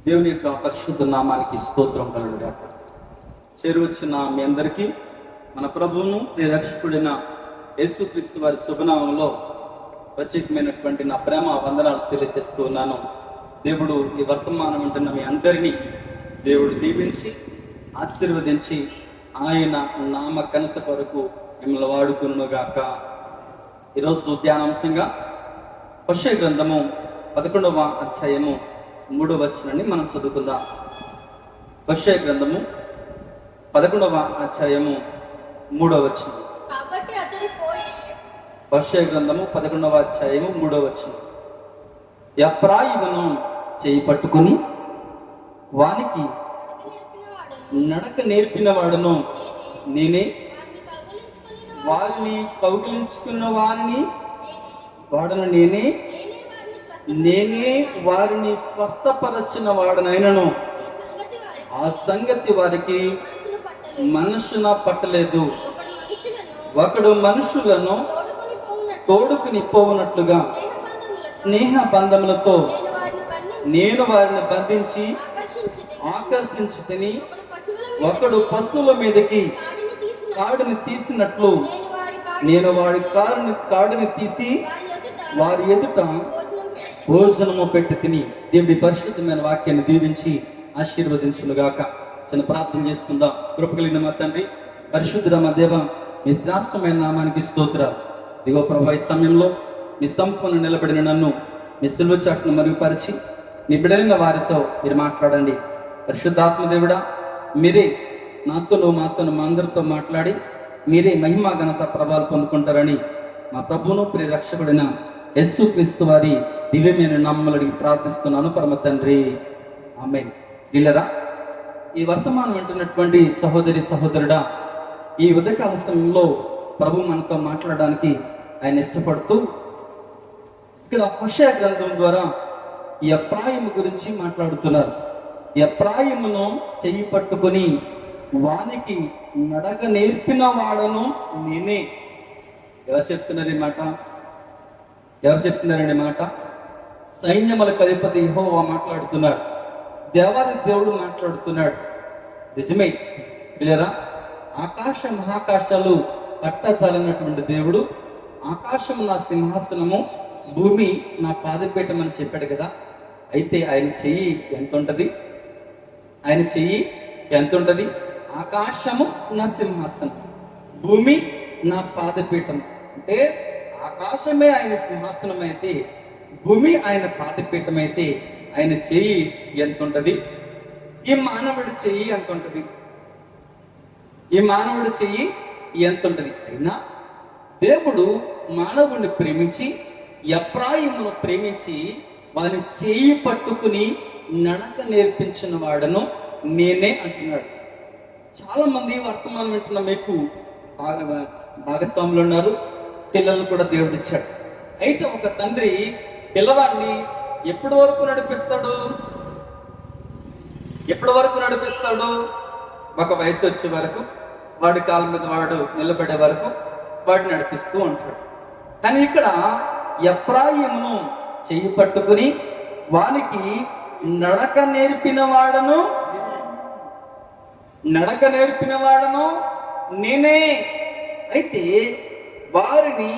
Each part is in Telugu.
దేవుని యొక్క పరిశుద్ధ నామానికి స్తోత్రం కలుగుగాక. చేరువచ్చిన మీ అందరికీ మన ప్రభువును రక్షకుడైన యేసుక్రీస్తు వారి శుభనామంలో ప్రత్యేకమైనటువంటి నా ప్రేమ వందనాలు తెలియజేస్తూ ఉన్నాను. దేవుడు ఈ వర్తమానం ఉంటున్న మీ అందరినీ దేవుడు దీవించి ఆశీర్వదించి ఆయన నామ ఘనత కొరకు మిమ్మల్ని వాడుకునుగాక. ఈరోజు ధ్యానాంశంగా హోషేయ గ్రంథము 11వ అధ్యాయము 3వ వచనాన్ని మనం చదువుకుందాం. హోషేయ గ్రంథము 11వ అధ్యాయము 3వ వచనం. హోషేయ గ్రంథము 11వ అధ్యాయము 3వ వచనం. ఎఫ్రాయిమును చేయి పట్టుకుని వానికి నడక నేర్పిన వాడును నేనే, వారిని కౌగిలించుకున్న వాడను నేనే వారిని స్వస్థపరచిన వాడనైనను ఆ సంగతి వారికి మనసున పట్టలేదు. ఒకడు మనుషులను తోడుకుని పోవునట్లుగా స్నేహ బంధములతో నేను వారిని బంధించి ఆకర్షించి తిని, ఒకడు పశువుల మీదకి కాడిని తీసినట్లు నేను వాడి కాడిని తీసి వారి ఎదుట భోజనము పెట్టి తిని. దేవుడి పరిశుద్ధమైన వాక్యాన్ని దీవించి ఆశీర్వదించునుగాక. చిన్న ప్రార్థన చేసుకుందాం. కృపగలిగిన మా తండ్రి, పరిశుద్ధుడ మా దేవ, మీ శ్రేష్టమైన నామానికి స్తోత్రాలు. దిగో ప్రభు, ఈ సమయంలో మీ సంపూర్ణ నిలబడిన నన్ను మీ సిలువ చాటును మరుగుపరిచి మీ బిడలిన వారితో మీరు మాట్లాడండి. పరిశుద్ధాత్మ దేవుడా, మీరే నాతోనూ మాతోనూ మా అందరితో మాట్లాడి మీరే మహిమా ఘనత ప్రభావాలు పొందుకుంటారని మా ప్రభువును ప్రియ రక్షకుడైన యేసుక్రీస్తు వారి దివ్యమైన నామములు అడిగి ప్రార్థిస్తున్నాను పరమ తండ్రి, ఆమేన్. వీళ్ళరా, ఈ వర్తమానం వింటున్నటువంటి సహోదరి సహోదరుడా, ఈ ఉదయకాల సమయంలో ప్రభు మనతో మాట్లాడడానికి ఆయన ఇష్టపడుతూ ఇక్కడ హోషేయ గ్రంథం ద్వారా ఈ ఎఫ్రాయిము గురించి మాట్లాడుతున్నారు. ఎఫ్రాయిమును చెయ్యి పట్టుకొని వానికి నడక నేర్పిన వాడను నేనే. ఎవరు చెప్తున్నారండి మాట? సైన్యముల అధిపతి యెహోవా మాట్లాడుతున్నాడు. దేవాది దేవుడు మాట్లాడుతున్నాడు. నిజమే పిల్లరా, ఆకాశ మహాకాశాలు పట్టజాలన్నటువంటి దేవుడు, ఆకాశము నా సింహాసనము, భూమి నా పాదపీఠం అని చెప్పాడు కదా. అయితే ఆయన చెయ్యి ఎంత ఉంటది? ఆకాశము నా సింహాసనం, భూమి నా పాదపీఠం. అంటే ఆకాశమే ఆయన సింహాసనం అయితే, భూమి ఆయన పాదపీఠం అయితే, ఆయన చెయ్యి ఎంత ఉంటది? ఈ మానవుడి చెయ్యి ఎంత ఉంటది? అయినా దేవుడు మానవుడిని ప్రేమించి, ఎఫ్రాయిమును ప్రేమించి వాని చెయ్యి పట్టుకుని నడక నేర్పించిన వాడను నేనే అంటున్నాడు. చాలా మంది వర్తమానం వింటున్న మీకు భాగస్వాములు ఉన్నారు, పిల్లలు కూడా దేవుడు ఇచ్చాడు. అయితే ఒక తండ్రి పిల్లవాడిని ఎప్పటి వరకు నడిపిస్తాడు? ఒక వయసు వచ్చే వరకు, వాడి కాళ్ళ మీద వాడు నిలబడే వరకు వాడిని నడిపిస్తూ ఉంటాడు. కానీ ఇక్కడ ఎఫ్రాయిమును చెయ్యి పట్టుకుని వానికి నడక నేర్పిన వాడను నేనే. అయితే వారిని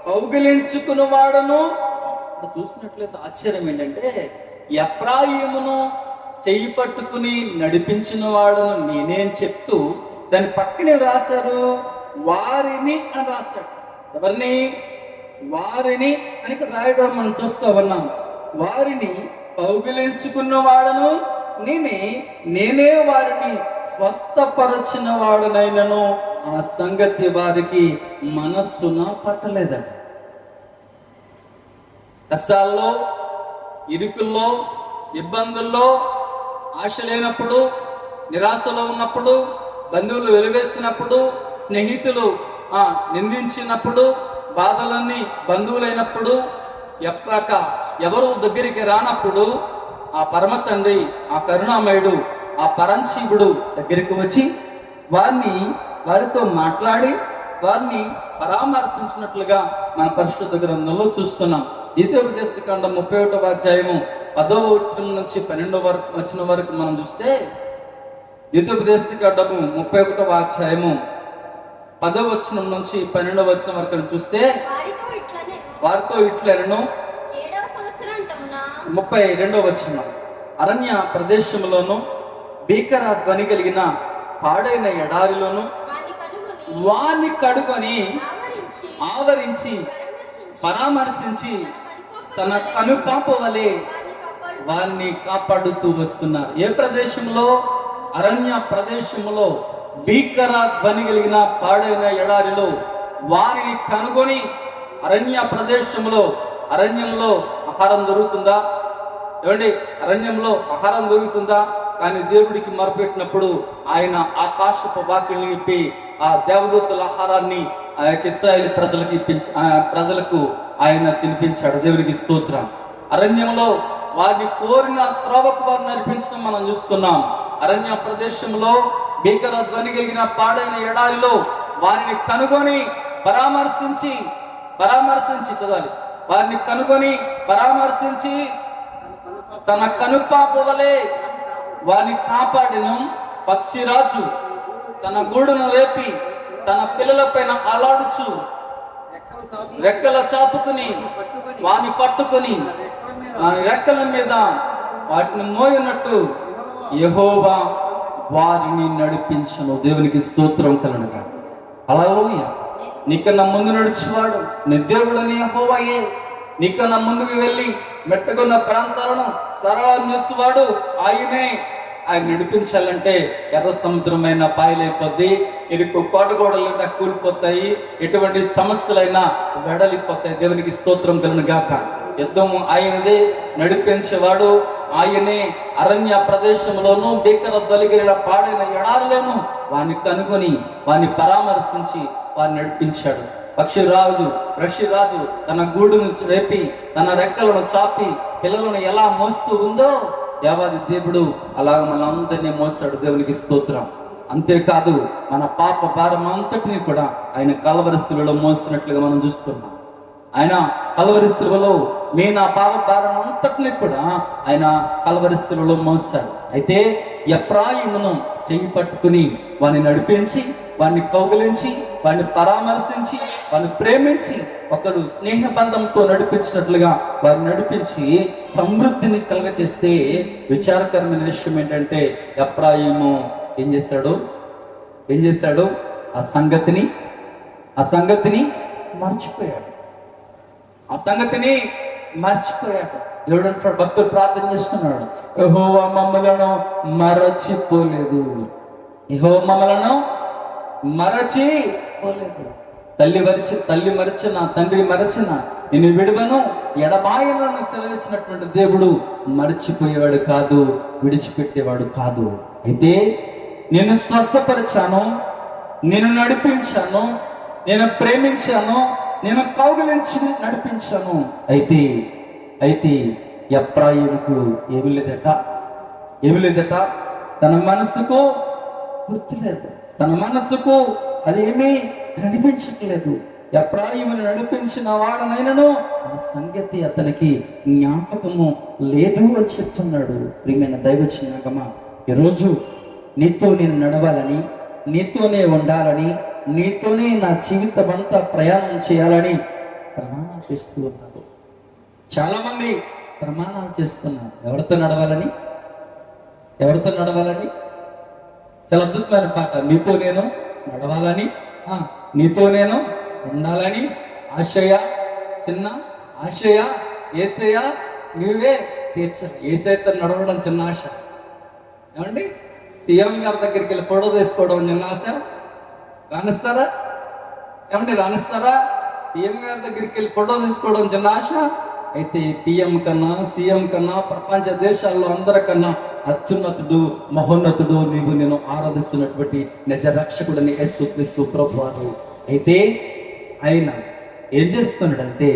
కౌగిలించుకున్న వాడను. చూసినట్లయితే ఆశ్చర్యం ఏంటంటే, ఎఫ్రాయిమును చెయ్యి పట్టుకుని నడిపించిన వాడను నేనే అని చెప్తూ దాని పక్కనే రాశారు వారిని అని రాశాడు. ఎవరిని? వారిని అని ఇక్కడ రాయడం మనం చూస్తూ ఉన్నాం. వారిని కౌగిలించుకున్న వాడను నేనే వారిని స్వస్థపరచిన వాడనైనను ఆ సంగతి వారికి మనస్సున పట్టలేదట. కష్టాల్లో, ఇరుకుల్లో, ఇబ్బందుల్లో, ఆశ లేనప్పుడు, నిరాశలో ఉన్నప్పుడు, బంధువులు వెలివేసినప్పుడు, స్నేహితులు నిందించినప్పుడు, బాధలన్నీ బంధువులైనప్పుడు, ఎవరు దగ్గరికి రానప్పుడు ఆ పరమ తండ్రి, ఆ కరుణామయుడు, ఆ పరంశివుడు దగ్గరికి వచ్చి వారితో మాట్లాడి వారిని పరామర్శించినట్లుగా మన పరిశుద్ధ గ్రంథంలో చూస్తున్నాం. ద్వితీయోపదేశకాండం 31వ అధ్యాయము 10వ వచనం నుంచి 12వ వచనం వరకు మనం చూస్తే ద్వితోపదేశకాండము 31వ అధ్యాయము 10వ వచనం నుంచి 12వ వచనం వరకు చూస్తే వారితో ఇట్లనెను 32వ వచనం అరణ్య ప్రదేశంలోను భీకర ధ్వని కలిగిన పాడైన ఎడారిలోను వాణ్ణి కడుకొని ఆవరించి పరామర్శించి తన కనుపాప వలె వారిని కాపాడుతూ వస్తున్నారు. ఏ ప్రదేశంలో? అరణ్య ప్రదేశంలో భీకర ధ్వని కలిగిన పాడైన ఎడారిలో వారిని కనుగొని, అరణ్య ప్రదేశంలో అరణ్యంలో ఆహారం దొరుకుతుందా? ఏమండి, అరణ్యంలో ఆహారం దొరుకుతుందా? కానీ దేవుడికి మొరపెట్టినప్పుడు ఆయన ఆకాశపు వాకిలిని విప్పి ఆ దేవదూతల ఆహారాన్ని ఆ యొక్క ఇశ్రాయేలు ప్రజలకు ఆయన తినిపించాడు. దేవుడికి స్తోత్రం. అరణ్యంలో వారిని కోరిన త్రోవకు వారిని నడిపించడం మనం చూస్తున్నాం. అరణ్య ప్రదేశంలో భీకర ధ్వని కలిగిన పాడైన ఎడారిలో వారిని కనుగొని పరామర్శించి చదవాలి. వారిని కనుగొని పరామర్శించి తన కనుపాప వలె వారిని కాపాడిను. పక్షిరాజు తన గూడును వేపి తన పిల్లల పైన అలాడుచు రెక్కల చాపుకుని వారిని పట్టుకుని వారి రెక్కల మీద వాటిని మోయినట్టు యెహోవా వారిని నడిపించను. దేవునికి స్తోత్రం కలుగునుగా. హల్లెలూయా. నీకన్నా ముందు నడిచేవాడు నీ దేవుడని యెహోవాయే. నీకన్నా ముందుకు వెళ్ళి మెట్టగొన్న ప్రాంతాలను సరళం చేసేవాడు ఆయనే. ఆయన నడిపించాలంటే ఎర్ర సముద్రమైన పాయలైపోద్ది, ఇరుకు కోటగోడలైనా కూలిపోతాయి, ఎటువంటి సమస్యలైనా వెడలిపోతాయి. దేవునికి స్తోత్రం కలుగును గాక. యుద్ధము ఆయనదే, నడిపించేవాడు ఆయనే. అరణ్య ప్రదేశంలోనూ భీకర ధ్వని పాడైన ఎడారిలోనూ వారిని కనుగొని వారిని పరామర్శించి వారిని నడిపించాడు. పక్షిరాజు తన గూడును రేపి తన రెక్కలను చాపి పిల్లలను ఎలా మోస్తూ ఉందో దేవాది దేవుడు అలాగ మనందరినీ మోసాడు. దేవునికి స్తోత్రం. అంతేకాదు మన పాప భారం అంతటిని కూడా ఆయన కల్వరి శిలువలో మోసినట్లుగా మనం చూస్తున్నాం. ఆయన కల్వరి శిలువలో నా పాప భారం అంతటిని కూడా ఆయన కల్వరి శిలువలో మోసాడు. అయితే ఎఫ్రాయిమును చెయ్యి పట్టుకుని వాడిని నడిపించి, వాడిని కౌగిలించి, వాడిని పరామర్శించి, వాడిని ప్రేమించి, ఒకడు స్నేహబంధంతో నడిపించినట్లుగా వారిని నడిపించి సమృద్ధిని కలగచేస్తే విచారకరమైన విషయం ఏంటంటే ఎఫ్రాయిము ఏం చేశాడు? ఆ సంగతిని మర్చిపోయాడు. దేవుడు అంటాడు, భక్తుడు ప్రార్థన చేస్తున్నాడు, యెహోవా మమ్మలను మరచిపోలేదు. తల్లి మరచిన, తండ్రి మరచిన, నేను విడువను ఎడబాయనని సెలవిచ్చినటువంటి దేవుడు మరచిపోయేవాడు కాదు, విడిచిపెట్టేవాడు కాదు. అయితే నేను స్వస్థపరిచాను, నేను నడిపించాను, నేను ప్రేమించాను, నేను కౌగిలించి నడిపించాను. అయితే ఎఫ్రాయిముకు ఏమి లేదట, తన మనసుకు గుర్తు లేదు, తన మనసుకు అదేమీ కనిపించట్లేదు. ఎఫ్రాయిమును నడిపించిన వాడనైనను ఆ సంగతి అతనికి జ్ఞాపకము లేదు అని చెప్తున్నాడు. ప్రియమైన దైవజనమా, ఈరోజు నీతో నేను నడవాలని, నీతోనే ఉండాలని, నీతోనే నా జీవితం అంతా ప్రయాణం చేయాలని ప్రమాణం చేస్తూ ఉన్నారు. చాలా మంది ప్రమాణాలు చేస్తున్నారు. ఎవరితో నడవాలని? చాలా అద్భుతమైన పాట. నీతో నేను నడవాలని, నీతో నేను ఉండాలని చిన్న ఆశయ యేసయ్య నువ్వే తీర్చాలి. యేసయ్యతో నడవడం చిన్న ఆశ. ఏమండి, సీఎం గారి దగ్గరికి వెళ్ళి ఫోటో తీసుకోవడం చిన్న ఆశ. రాణిస్తారా? సీఎం గారి దగ్గరికి వెళ్ళి ఫోటో తీసుకోవడం చిన్న ఆశ. అయితే పిఎం కన్నా, సీఎం కన్నా, ప్రపంచ దేశాల్లో అందరికన్నా అత్యున్నతుడు, మహోన్నతుడు నేను ఆరాధిస్తున్నటువంటి నిజ రక్షకుడని యేసుక్రీస్తు ప్రభువారు. అయితే ఆయన ఏం చేస్తున్నాడంటే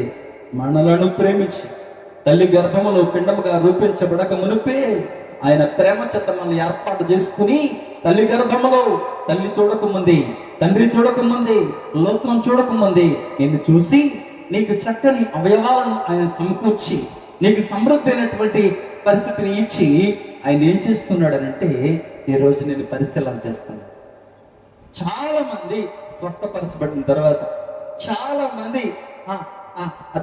మనలను ప్రేమించి తల్లి గర్భములో పిండముగా రూపించబడక మునిపే ఆయన ప్రేమ చేత మనల్ని ఏర్పాటు చేసుకుని తల్లి గర్భములో తల్లి చూడకముందే, తండ్రి చూడకముందే, లోకం చూడకముందే నిన్ను చూసి నీకు చక్కని అవయవాలను ఆయన సమకూర్చి నీకు సమృద్ధి అయినటువంటి పరిస్థితిని ఇచ్చి ఆయన ఏం చేస్తున్నాడనంటే ఈ రోజు నేను పరిశీలన చేస్తాను. చాలా మంది స్వస్థపరచబడిన తర్వాత, చాలా మంది ఆ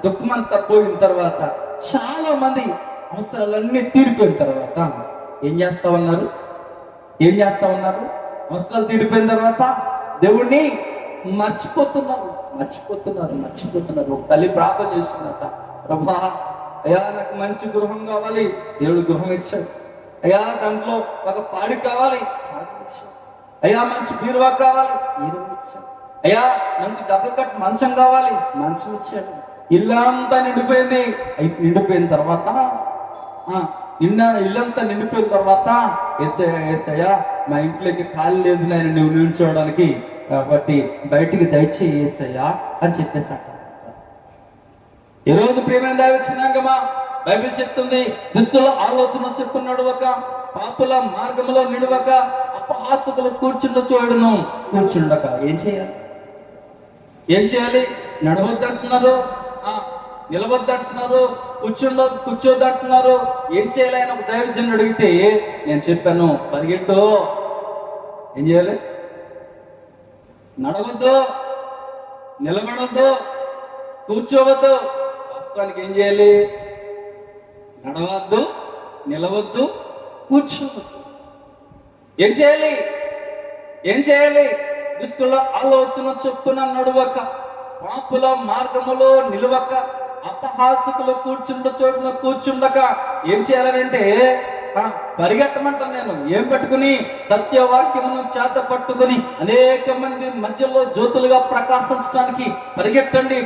దుఃఖమంతా పోయిన తర్వాత, చాలా మంది అవసరాలన్నీ తీరిపోయిన తర్వాత ఏం చేస్తా ఉన్నారు? అవసరాలు తీరిపోయిన తర్వాత దేవుణ్ణి మర్చిపోతున్నారు. ఒక తల్లి ప్రార్థన చేస్తున్నట, ప్రభా అయ్యా నాకు మంచి గృహం కావాలి, దేవుడు గృహం ఇచ్చాడు. అయ్యా దాంట్లో ఒక పాడి కావాలి, అయ్యా మంచి బీరువా కావాలి, బీరువా ఇచ్చాడు. అయ్యా మంచి డబుల్ కట్ మంచం కావాలి, మంచం ఇచ్చాడు. ఇల్లంతా నిండిపోయింది. నిండిపోయిన తర్వాత ఇల్లంతా నిండిపోయిన తర్వాత ఏసయ్యా మా ఇంట్లోకి ఖాళీ లేదు నాయన నువ్వు నిల్చోవడానికి, కాబట్టి బయటికి దయచేయి ఏసయ్యా అని చెప్పేశాక. ఈరోజు ప్రియమైన దైవజనాంగమా, బైబిల్ చెప్తుంది, దుష్టుల ఆలోచన చెప్పు నడువక, పాపుల మార్గంలో నిడవక, అపహాసకులు కూర్చుండక. ఏం చేయాలి? నడవద్దంటున్నారు, నిలవద్దంటున్నారు, కూర్చోద్దంటున్నారు. ఏం చేయాలి ఆయన ఒక దైవజనుడు అడిగితే నేను చెప్పాను, పరిగెట్టు. ఏం చేయాలి? నడవద్దు, నిలబడద్దు, కూర్చోవద్దు. వాస్తవానికి ఏం చేయాలి? నడవద్దు, నిలవద్దు, కూర్చోవద్దు. ఏం చేయాలి? దుష్టుల ఆలోచన చొప్పున నడువక, పాపుల మార్గములో నిలవక, అపహాసకులు కూర్చుండక. ఏం చేయాలంటే పరిగెట్టమంటాను నేను. ఏం పట్టుకుని? సత్యవాక్యమును చేత పట్టుకుని అనేక మంది మధ్యలో జ్యోతులుగా ప్రకాశించడానికి పరిగెట్టండి.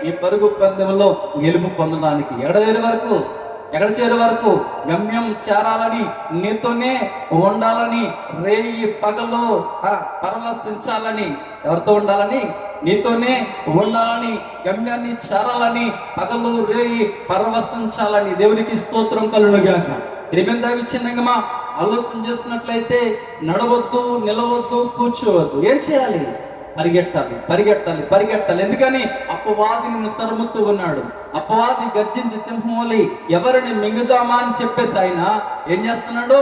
ఈ పరుగు పందెంలో గెలుపు పొందడానికి. ఎక్కడ చేరే వరకు? గమ్యం చేరాలని, నీతోనే ఉండాలని, రేయి పగలు పరవశించాలని. ఎవరితో ఉండాలని? నీతోనే ఉండాలని, గమ్యాన్ని చేరాలని, పగలు రేయి పరవశించాలని. దేవునికి స్తోత్రం కలుగునుగాక. చిన్నగా ఆలోచన చేసినట్లయితే నడవద్దు, నిలవద్దు, కూర్చోవద్దు. ఏం చేయాలి? పరిగెట్టాలి. ఎందుకని? అపవాది నిన్ను తరుముతూ ఉన్నాడు. అపవాది గర్జించి సింహం వలె ఎవరిని మింగుదామా అని చెప్పేసి ఆయన ఏం చేస్తున్నాడు?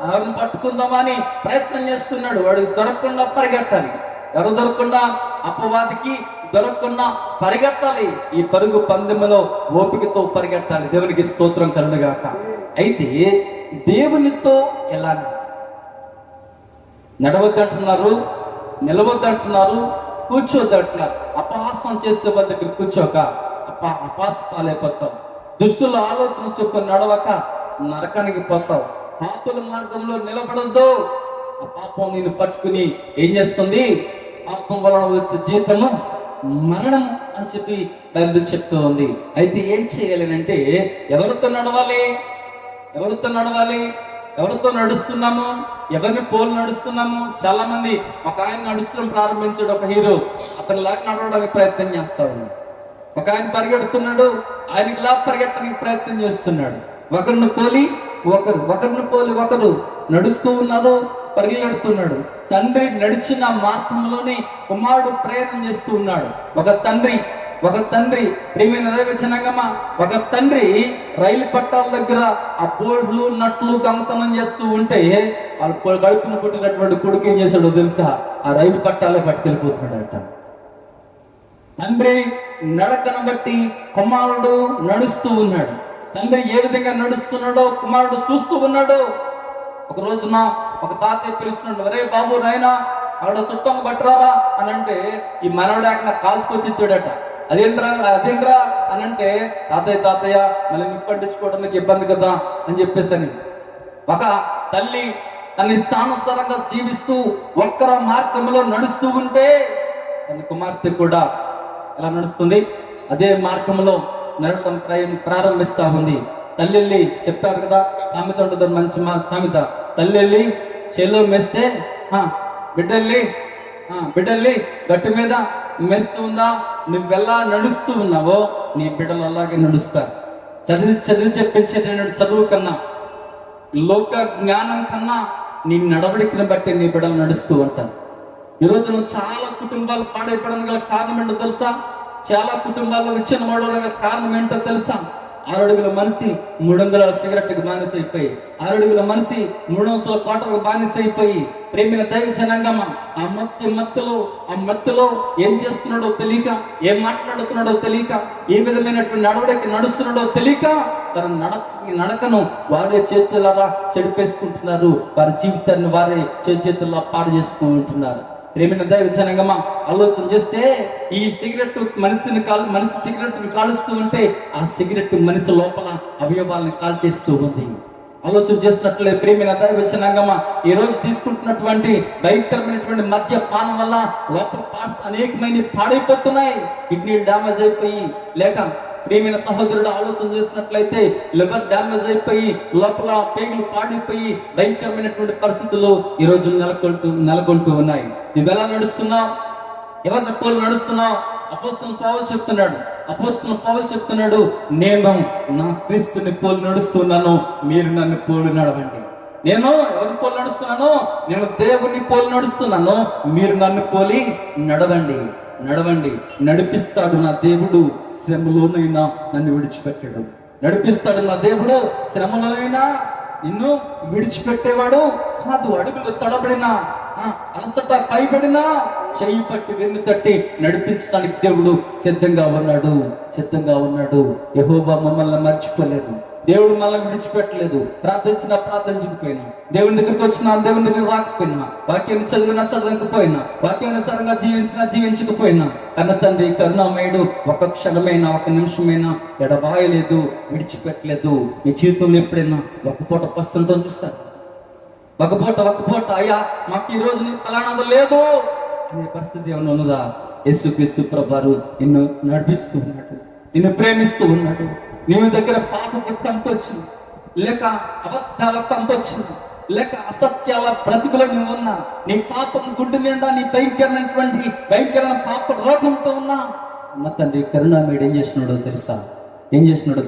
ఎవరిని పట్టుకుందామని ప్రయత్నం చేస్తున్నాడు. వాడికి దొరకకుండా పరిగెట్టాలి. ఎవరు దొరకకుండా? అపవాదికి దొరకకుండా పరిగెట్టాలి. ఈ పరుగు పందెములో ఓపికతో పరిగెట్టాలి. దేవునికి స్తోత్రం కలుగుగాక. అయితే దేవునితో ఎలా? నడవద్దంటున్నారు, నిలవద్దంటున్నారు, కూర్చోద్దంటున్నారు. అపహాసం చేసే వాళ్ళ దగ్గర కూర్చోక అపాసపాలైపోతావు. దుష్టుల ఆలోచన చొప్పున నడవక నరకానికి పోతావు. పాపుల మార్గంలో నిలబడద్దు. ఆ పాపం నేను పట్టుకుని ఏం చేస్తుంది? పాపం వలన వచ్చే జీతము మరణము అని చెప్పి బైబిల్ చెప్తూ ఉంది. అయితే ఏం చేయాలి అంటే ఎవరితో నడవాలి? ఎవరితో నడుస్తున్నాము? ఎవరిని పోలు నడుస్తున్నాము? చాలా మంది ఒక ఆయన నడుస్తూ ప్రారంభించాడు, ఒక హీరో. అతనిలాగా నడవడానికి ప్రయత్నం చేస్తా ఉన్నాడు. ఒక ఆయన పరిగెడుతున్నాడు, ఆయనకిలా పరిగెట్టడానికి ప్రయత్నం చేస్తున్నాడు. ఒకరిని పోలి ఒకరు నడుస్తూ ఉన్నారు, పరిగెడుతున్నాడు. తండ్రి నడిచిన మార్గంలోనే కుమారుడు ప్రయాణం చేస్తూ ఉన్నాడు. ఒక తండ్రి ప్రియమైన దైవజనాంగమా, ఒక తండ్రి రైలు పట్టాల దగ్గర ఆ బోర్డులు నట్లు దొంగతనం చేస్తూ ఉంటే వాళ్ళు కడుపును పుట్టినటువంటి కొడుకు ఏం చేశాడో తెలుసా? ఆ రైలు పట్టాలే పట్టుకెళ్ళిపోతున్నాడట. తండ్రి నడకను బట్టి కుమారుడు నడుస్తూ ఉన్నాడు. తండ్రి ఏ విధంగా నడుస్తున్నాడో కుమారుడు చూస్తూ ఉన్నాడు. ఒక రోజున ఒక తాతయ్య పిలుస్తున్నాడు, అరే బాబు నాయనా ఆవిడ చుట్టం పట్టరారా అని అంటే ఈ మనవడు నాకు కాల్చుకొచ్చి ఇచ్చాడట. అదేంట్రా అని అంటే తాతయ్య మళ్ళీ నిప్పండించుకోవడానికి ఇబ్బంది కదా అని చెప్పేసని. ఒక తల్లి తన స్థానుసారంగా జీవిస్తూ ఒక్కర మార్గంలో నడుస్తూ ఉంటే తన కుమార్తె కూడా ఎలా నడుస్తుంది? అదే మార్గంలో నడవడం ప్రారంభిస్తా ఉంది. తల్లి వెళ్ళి చెప్తారు కదా, సామెత ఉంటుంది, మంచి సామెత. తల్లి వెళ్ళి చేలో మెస్తే బిడ్డల్ని గట్టి మీద మెస్తూ ఉందా? నువ్వెలా నడుస్తూ ఉన్నావో నీ బిడ్డలు అలాగే నడుస్తారు. చదివి చెప్పించేటటువంటి చదువు కన్నా, లోక జ్ఞానం కన్నా నీ నడవడికను బట్టి నీ బిడ్డలు నడుస్తూ ఉంటారు. ఈరోజు చాలా కుటుంబాలు పాడైపోవడానికి గల కారణం ఏంటో తెలుసా? చాలా కుటుంబాల్లో విచ్ఛిన్నమవడానికి గల కారణం ఏంటో తెలుసా? 6 అడుగుల మనిషి 300 సిగరెట్కి బానిస అయిపోయి, 6 అడుగుల మనిషి 300 కోటలకు బానిస అయిపోయి, ప్రేమిన దైవ జనాంగమా, ఆ మత్తులో ఏం చేస్తున్నాడో తెలియక, ఏం మాట్లాడుతున్నాడో తెలియక, ఏ విధమైనటువంటి నడవడికి నడుస్తున్నాడో తెలియక తన నడకను వారే చేతులారా చెడిపేసుకుంటున్నారు. వారి జీవితాన్ని వారే చేతుల్లో పాడు చేసుకుంటున్నారు. ప్రేమిన దైవ జనాంగమా, ఆలోచన చేస్తే ఈ సిగరెట్ మనిషి సిగరెట్ని కాలుస్తూ ఉంటే ఆ సిగరెట్ మనిషి లోపల అవయవాలను కాల్చేస్తూ ఉంది. ఆలోచన చేసినట్లే ప్రేమిన దైవ జనాంగమా, ఈ రోజు తీసుకుంటున్నటువంటి భయంకరమైనటువంటి మద్యపానం వల్ల లోపల పార్ట్స్ అనేకమైన పాడైపోతున్నాయి. కిడ్నీ డ్యామేజ్ అయిపోయి, లేక ప్రేమైన సహోదరుడు ఆలోచన చేసినట్లయితే లివర్ డ్యామేజ్ అయిపోయి, లోపల పేగులు పాడైపోయి భయంకరమైనటువంటి పరిస్థితుల్లో ఈ రోజు నెలకొంటూ ఉన్నాయి. నువ్వు ఎలా నడుస్తున్నావు? ఎవరిని పోలు నడుస్తున్నావు? అపోస్తలుడు పౌలు చెప్తున్నాడు, నేను నా క్రీస్తుని పోలు నడుస్తున్నాను, మీరు నన్ను పోలు నడవండి. నేను ఎవరిని పోలు నడుస్తున్నాను? నేను దేవుని పోలు నడుస్తున్నాను, మీరు నన్ను పోలి నడవండి. నడిపిస్తాడు నా దేవుడు, శ్రమలోనైనా నన్ను విడిచిపెట్టాడు. నడిపిస్తాడు నా దేవుడు, శ్రమలోనైనా నిన్ను విడిచిపెట్టేవాడు కాదు. అడుగులు తడబడినా, అలసట పైబడినా చెయ్యి పట్టి వెన్ను తట్టి నడిపించడానికి దేవుడు సిద్ధంగా ఉన్నాడు. యెహోవా మమ్మల్ని మర్చిపోలేదు. దేవుడు మనల్ని విడిచిపెట్టలేదు. ప్రార్థించకపోయినా, దేవుని దగ్గరికి వచ్చినా, దేవుని దగ్గర రాకపోయినా, వాక్యాన్ని చదవకపోయినా, వాక్యానుసారంగా జీవించకపోయినా కన్న తండ్రి కరుణామయుడు ఒక క్షణమైనా, ఒక నిమిషమైనా ఎడబాయలేదు, విడిచిపెట్టలేదు. మీ జీవితంలో ఎప్పుడైనా ఒక పూట పస్తుంటో చూసారు? ఒక పూట అయ్యా మాకు ఈ రోజు నీ ఫలానాది లేదు అనే పరిస్థితి ఏమైనా ఉన్నదా? యేసుక్రీస్తు ప్రభువారు నిన్ను నడిపిస్తూ ఉన్నాడు, నిన్ను ప్రేమిస్తూ ఉన్నాడు. నీ దగ్గర పాపపు కంపొచ్చింది, లేక అబద్ధాల కంపొచ్చింది, లేక అసత్యాల బ్రతుకులో నువ్వు ఉన్నా, నీ పాపం గుడ్డు నిండా నీ భయంకరమైన పాప రోగంతో ఉన్నా, అన్న తండ్రి కరుణామయుడు ఏం చేసినాడో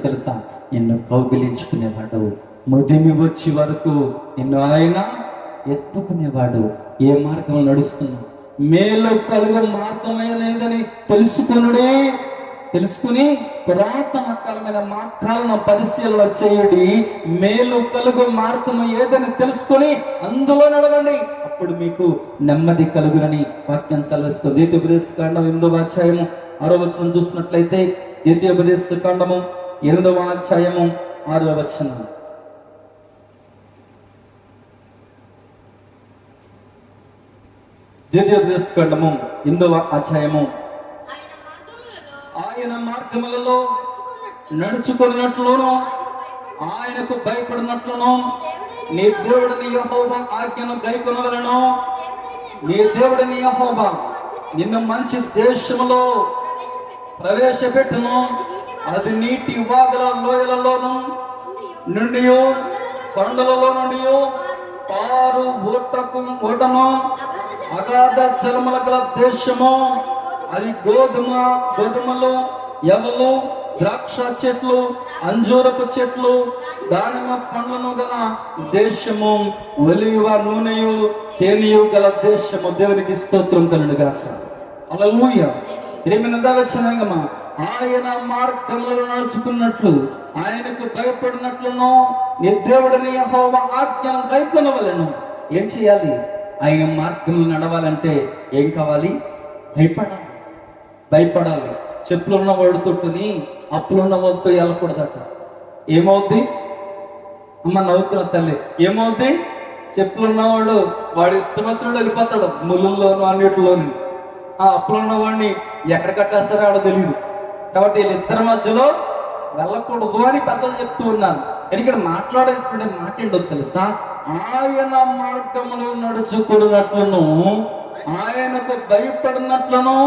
తెలుసా? నిన్ను కౌగిలించుకునేవాడు, ముదిమి వచ్చి వరకు నిన్ను ఆయన ఎత్తుకునేవాడు. ఏ మార్గంలో నడుస్తున్నావు? మేలు కలుగు మార్గమైనదని తెలుసుకుని పురాతన కాలమైన మార్గాలను పరిశీలన చేయుడి. మేలు కలుగు మార్గం ఏదని తెలుసుకొని అందులో నడవండి, అప్పుడు మీకు నెమ్మది కలుగునని వాక్యం సెలవిస్తుంది. ద్వితీయోపదేశకాండం 8వ అధ్యాయము 6వ వచనం చూసినట్లయితే, ద్వితీయోపదేశకాండము 8వ అధ్యాయము 6వ వచనం. ద్వితీయోపదేశకాండము 8వ అధ్యాయము, ఆయన మార్గములలో నడుచుకున్నట్లును, ఆయనకు భయపడినట్లును, నీ దేవుడిని యెహోవా ఆజ్ఞను గైకొనవలెను. నీ దేవుడిని యెహోవా నిన్ను మంచి దేశములో ప్రవేశపెట్టును. అది నీటి వాగుల లోయలలోను నుండి, కొండలలో నుండి పారు ఊటను, అగాధ జలముల గల దేశము. అది గోధుమలు, ఎవలు, ద్రాక్ష చెట్లు, అంజూరపు చెట్లు, దానిమ్మ పండ్లను గల దేశము, ఒలీవ నూనెయు తేనెయు గల దేశము. దేవునికి స్తోత్రం కలుగుగాక. హల్లెలూయా. ప్రేమైన దైవ జనాంగమా, ఆయన మార్గములను నడుచుకున్నట్లు, ఆయనకు భయపడినట్లును, నీ దేవుడిని యెహోవా ఆజ్ఞను గైకొనవలెను. ఏం చేయాలి? ఆయన మార్గంలో నడవాలంటే ఏం కావాలి? భయపడాలి. చెప్పులున్న వాడితోని అప్పులున్న వాళ్ళతో వెళ్ళకూడదట. ఏమవుద్ది? అమ్మ నవ్వుతున్న తల్లి, ఏమవుద్ది? చెప్పులున్నవాడు వాడు ఇష్టం వచ్చినప్పుడు వెళ్ళిపోతాడు, ముళ్ళల్లోనూ అన్నిటిలోను. ఆ అప్పులున్న వాడిని ఎక్కడ కట్టేస్తారో ఆడ తెలియదు. కాబట్టి వీళ్ళిద్దరి మధ్యలో వెళ్ళకూడదు అని పెద్దలు చెప్తూ ఉన్నాను. కానీ ఇక్కడ మాట్లాడేటువంటి మాట ఏంటో తెలుసా? ఆయన మార్గములో నడుచుకున్నట్లును, ఆయనకు భయపడినట్లును,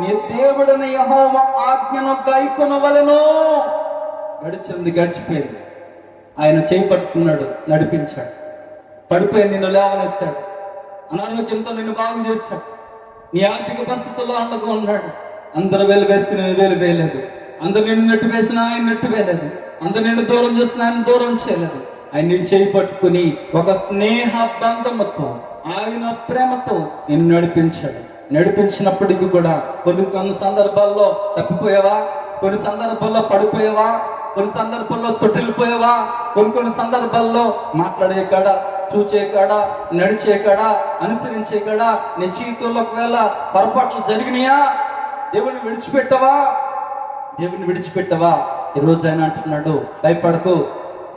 నీ దేవుడిని యెహోవా ఆజ్ఞను గైకొనవలెను. గడిచిపోయింది. ఆయన చేయి పట్టుకున్నాడు, నడిపించాడు. పడిపోయి నిన్ను లేవనెత్తాడు, అనారోగ్యంతో నిన్ను బాగు చేశాడు. నీ ఆర్థిక పరిస్థితుల్లో అండగా ఉన్నాడు. అందరూ వేలు వేస్తే నేను వేలు వేయలేదు, అందరు నిన్ను నెట్టు వేసినా ఆయన నెట్టు వేయలేదు, అందరు నిన్ను దూరం చేసినా ఆయన దూరం చేయలేదు. ఆయన నేను చేయి పట్టుకుని ఒక స్నేహ బంధముతో, ఆయన ప్రేమతో నిన్ను నడిపించాడు. నడిపించినప్పటికీ కూడా కొన్ని సందర్భాల్లో తప్పిపోయావా, కొన్ని సందర్భాల్లో పడిపోయావా, కొన్ని సందర్భాల్లో తొట్టిల్లిపోయావా? కొన్ని సందర్భాల్లో మాట్లాడే కాడ, చూచే కాడ, నడిచే కాడ, అనుసరించే కాడ నీ జీవితంలో ఒకవేళ పొరపాట్లు జరిగినాయా? దేవుని విడిచిపెట్టవా? ఈరోజు ఆయన అంటున్నాడు,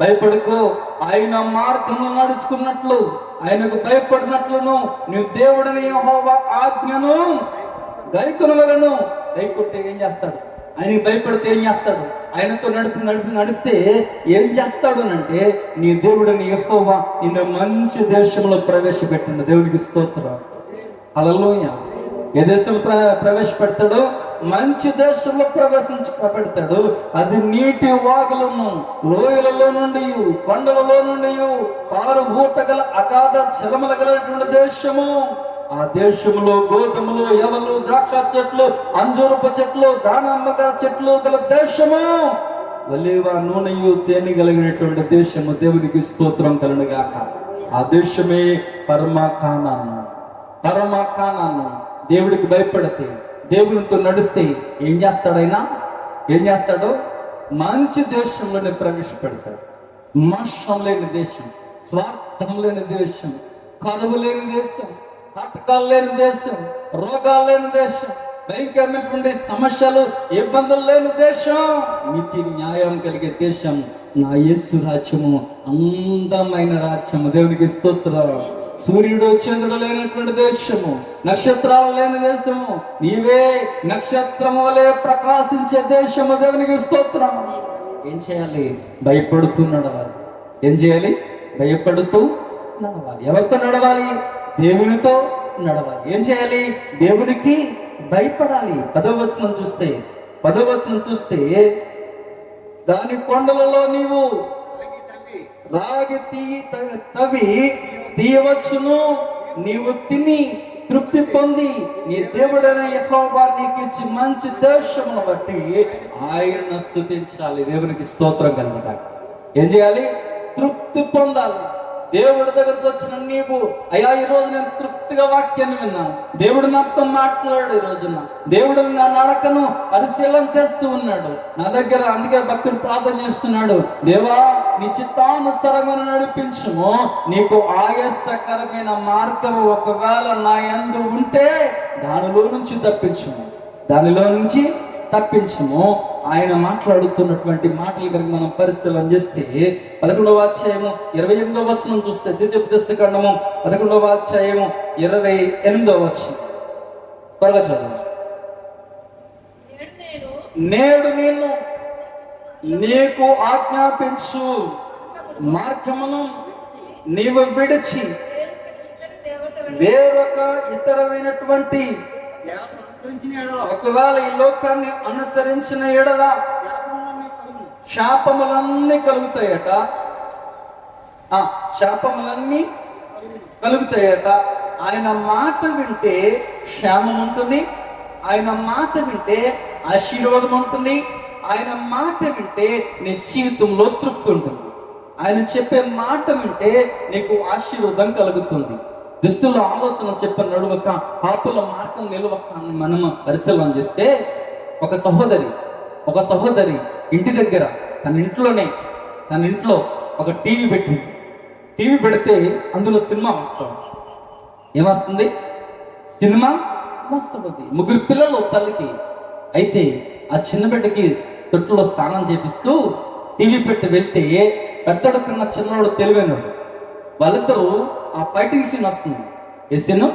భయపడకు. ఆయన మార్గంలో నడుచుకున్నట్లు, ఆయనకు భయపడినట్లును నీవు దేవుడిని యెహోవా ఆజ్ఞను గైకొనవలెను. గైకొంటే ఏం చేస్తాడు? ఆయనకి భయపడితే ఏం చేస్తాడు? ఆయనతో నడిస్తే ఏం చేస్తాడు అంటే, నీ దేవుడిని యెహోవా నిన్ను మంచి దేశంలో ప్రవేశపెట్టిన దేవునికి స్తోత్రం. హల్లెలూయా. ఏ దేశంలో ప్రవేశపెడతాడు? మంచి దేశంలో పెడతాడు. అది నీటి వాగులను, లోయలలో నుండి, కొండలలో నుండి పారు ఊటగల అగాధ జలముల గలటువంటి దేశము. ఆ దేశంలో గోధుమలు, ఎవలు, ద్రాక్ష చెట్లు, అంజూరపు చెట్లు, దానిమ్మ చెట్లు గల దేశము, ఒలీవ నూనెయు తేనె కలిగినటువంటి దేశము. దేవునికి స్తోత్రం కలుగుగాక. ఆ దేశమే పరమకానాను. దేవుడికి భయపడితే, దేవునితో నడిస్తే ఏం చేస్తాడు? మంచి దేశంలోనే ప్రవేశపెడతాడు. మోసం లేని దేశం, స్వార్థం లేని దేశం, కరువు లేని దేశం, కటకాలు లేని దేశం, రోగాలు లేని దేశం, భయంకరమైనటువంటి సమస్యలు, ఇబ్బందులు లేని దేశం, నీతి న్యాయం కలిగే దేశం నా యేసు రాజ్యము. అందమైన రాజ్యము. దేవునికి స్తోత్రం. సూర్యుడు చంద్రుడు లేనటువంటి దేశము, నక్షత్రాలు లేని దేశము, నీవే నక్షత్రము వలె ప్రకాశించే దేశము. దేవునికి స్తోత్రం. ఏం చేయాలి? భయపడుతూ నడవాలి. ఏం చేయాలి? భయపడుతూ నడవాలి. ఎవరితో నడవాలి? దేవునితో నడవాలి. ఏం చేయాలి? దేవునికి భయపడాలి. 10వ వచనం చూస్తే దాని కొండలలో నీవు రాగి తవ్వి తీయవచ్చును, నీవు తిని తృప్తి పొంది నీ దేవుడైన యెహోవా నీకు ఇచ్చి మంచి దేశమును బట్టి ఆయనను స్తుతించాలి. దేవునికి స్తోత్రం కలుగుతాయి. ఏం చేయాలి? తృప్తి పొందాలి. దేవుడి దగ్గరకు వచ్చిన నీవు, అయ్యా ఈరోజు నేను తృప్తిగా వాక్యాన్ని విన్నాను, దేవుడు నాతో మాట్లాడు, ఈ రోజున దేవుడు నా నడకను పరిశీలన చేస్తూ ఉన్నాడు నా దగ్గర. అందుకే భక్తుడు ప్రార్థన చేస్తున్నాడు, దేవా నీ చిత్తానుసారంగా నడిపించుము, నీకు ఆయాసకరమైన మార్గము ఒకవేళ నా యందు ఉంటే దానిలో నుంచి తప్పించుము. ఆయన మాట్లాడుతున్నటువంటి మాటలు కనుక మనం పరిశీలన చేస్తే 11వ అధ్యాయము 28వ వచనం చూస్తే, ద్వితీయోపదేశకాండము 11వ అధ్యాయము 28వ వచనం త్వరగా చదువు. నేడు నేను నీకు ఆజ్ఞాపించు మార్గమును నీవు విడిచి వేరొక ఇతరమైనటువంటి ఒకవేళ ఈ లోకాన్ని అనుసరించిన ఎడల శాపములన్నీ కలుగుతాయట. ఆయన మాట వింటే క్షేమం ఉంటుంది, ఆయన మాట వింటే ఆశీర్వాదం ఉంటుంది, ఆయన మాట వింటే నీ జీవితంలో తృప్తి ఉంటుంది, ఆయన చెప్పే మాట వింటే నీకు ఆశీర్వాదం కలుగుతుంది. దుస్తుల ఆలోచన చెప్ప నడువక, పాపుల మార్గం నిలవక మనం పరిశీలన చేస్తే, ఒక సహోదరి ఇంటి దగ్గర తన ఇంట్లో ఒక టీవీ పెడితే అందులో సినిమా వస్తుంది. ఏమొస్తుంది? సినిమా వస్తుంది. 3 పిల్లలు తల్లికి. అయితే ఆ చిన్న బిడ్డకి తొట్టులో స్నానం చేపిస్తూ టీవీ పెట్టి వెళ్తే, పెద్దడు కన్నా చిన్నవాడు తెలివైనడు, వాళ్ళిద్దరూ ఆ ఫైటింగ్ సీన్ వస్తుంది. ఏ సీన్?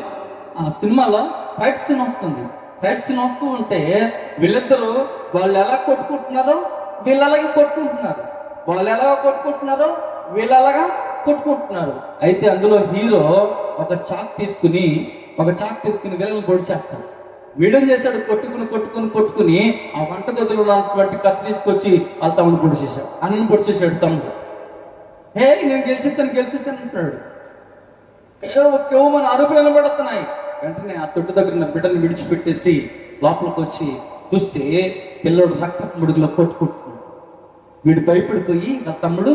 ఆ సినిమాలో ఫైట్ సీన్ వస్తుంది. ఫైట్ సీన్ వస్తూ ఉంటే వీళ్ళిద్దరూ వాళ్ళు ఎలా కొట్టుకుంటున్నారో వీళ్ళు అలాగే కొట్టుకుంటున్నారు, వాళ్ళు ఎలాగ కొట్టుకుంటున్నారో వీళ్ళు అలాగా కొట్టుకుంటున్నారు. అయితే అందులో హీరో ఒక చాక్ తీసుకుని వీళ్ళని పొడి చేస్తాడు. వీడేం చేశాడు? కొట్టుకుని ఆ వంట గదిలో ఉన్నటువంటి కత్తి తీసుకొచ్చి వాళ్ళ తమ్ముడు పొడి చేశాడు. తమ్ముడు నేను గెలిచేసాను అంటున్నాడు. మన అరుపులు వినబడుతున్నాయి. వెంటనే ఆ తొట్టు దగ్గర ఉన్న బిడ్డను విడిచిపెట్టేసి లోపలికి వచ్చి చూస్తే పిల్లడు రక్తపు ముడుగులో కొట్టుకుంటున్నాడు. వీడు భయపడిపోయి, నా తమ్ముడు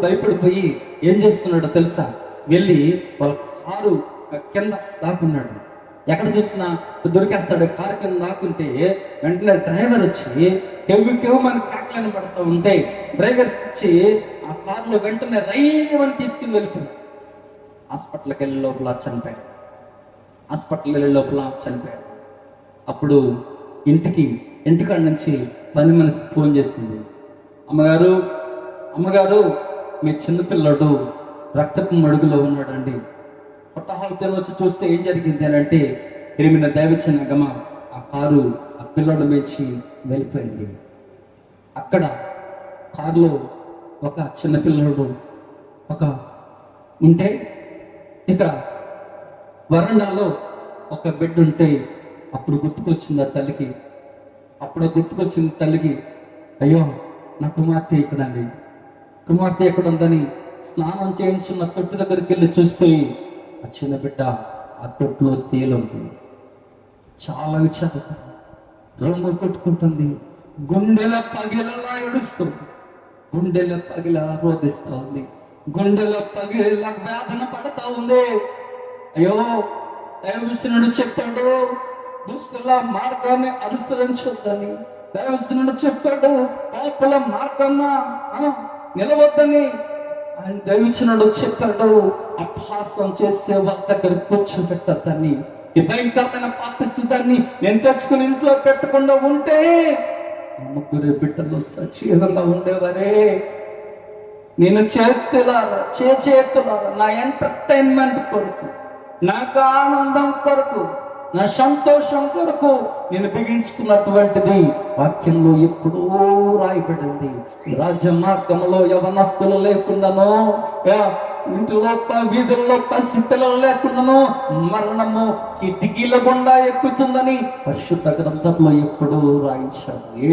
భయపడిపోయి ఏం చేస్తున్నాడో తెలుసా? వెళ్ళి వాళ్ళ కారు కింద ఎక్కడ చూసినా దొరికేస్తాడు. కారు కింద దాక్కుంటే వెంటనే డ్రైవర్ వచ్చి కెవ్వుమని కేకలను పడుతూ ఉంటే డ్రైవర్ వచ్చి ఆ కారులో వెంటనే రైవని తీసుకుని వెళ్తున్నాడు. హాస్పిటల్కి వెళ్ళే లోపల చనిపోయాడు. అప్పుడు ఇంటికాడ నుంచి పని మనిషి ఫోన్ చేసింది. అమ్మగారు మీ చిన్నపిల్లడు రక్తపు మడుగులో ఉన్నాడండి. పొట్టహాలతో వచ్చి చూస్తే ఏం జరిగింది అని అంటే ఎరిమిన దైవచనగమ ఆ కారు ఆ పిల్లడు మేచి వెళ్ళిపోయింది. అక్కడ కారులో ఒక చిన్నపిల్లడు ఉంటే ఇక్కడ వరండాలో ఒక బిడ్డ ఉంటే అప్పుడు గుర్తుకొచ్చింది తల్లికి, అయ్యో నా కుమార్తె ఎక్కడ ఉందని స్నానం చేయించున్న తొట్టి దగ్గరికి వెళ్ళి చూస్తే ఆ చిన్న బిడ్డ ఆ తొట్టులో తేలుంది. చాలా విచారం, రొమ్ము కొట్టుకుంటుంది, గుండెల పగిలలా ఏడుస్తుంది, గుండెల పగిల రోధిస్తా ఉంది, గుండెల పగిలేలా వేదన పడతా ఉంది. అయ్యో దైవజనుడు చెప్పాడు దుస్తుల మార్గాన్ని అనుసరించొద్దని, దైవజనుడు చెప్పాడు పాపల మార్గాన్న నిలవద్దని, ఆయన దైవజనుడు చెప్పాడు అభ్యాసం చేసే వాళ్ళ దగ్గర కూర్చోబెట్టద్దని. ఈ భయంకరమైన పాపిస్తుందాన్ని నేను తెచ్చుకుని ఇంట్లో పెట్టకుండా ఉంటే ముగ్గురు బిడ్డలు సజీవంగా ఉండేవారే. నేను చేతులారా నా ఎంటర్టైన్మెంట్ కొరకు, నాకు ఆనందం కొరకు, నా సంతోషం కొరకు నేను బిగించుకున్నటువంటిది వాక్యంలో ఎప్పుడూ రాయబడింది. రాజమార్గంలో యవనస్తులు లేకుండానో, ఇంటిలో వీధుల్లో పసిపిల్లలు లేకుండానో మరణము కిటికీల గుండా ఎక్కుతుందని పరిశుద్ధ గ్రంథంలో ఎప్పుడూ రాయించారు. ఏ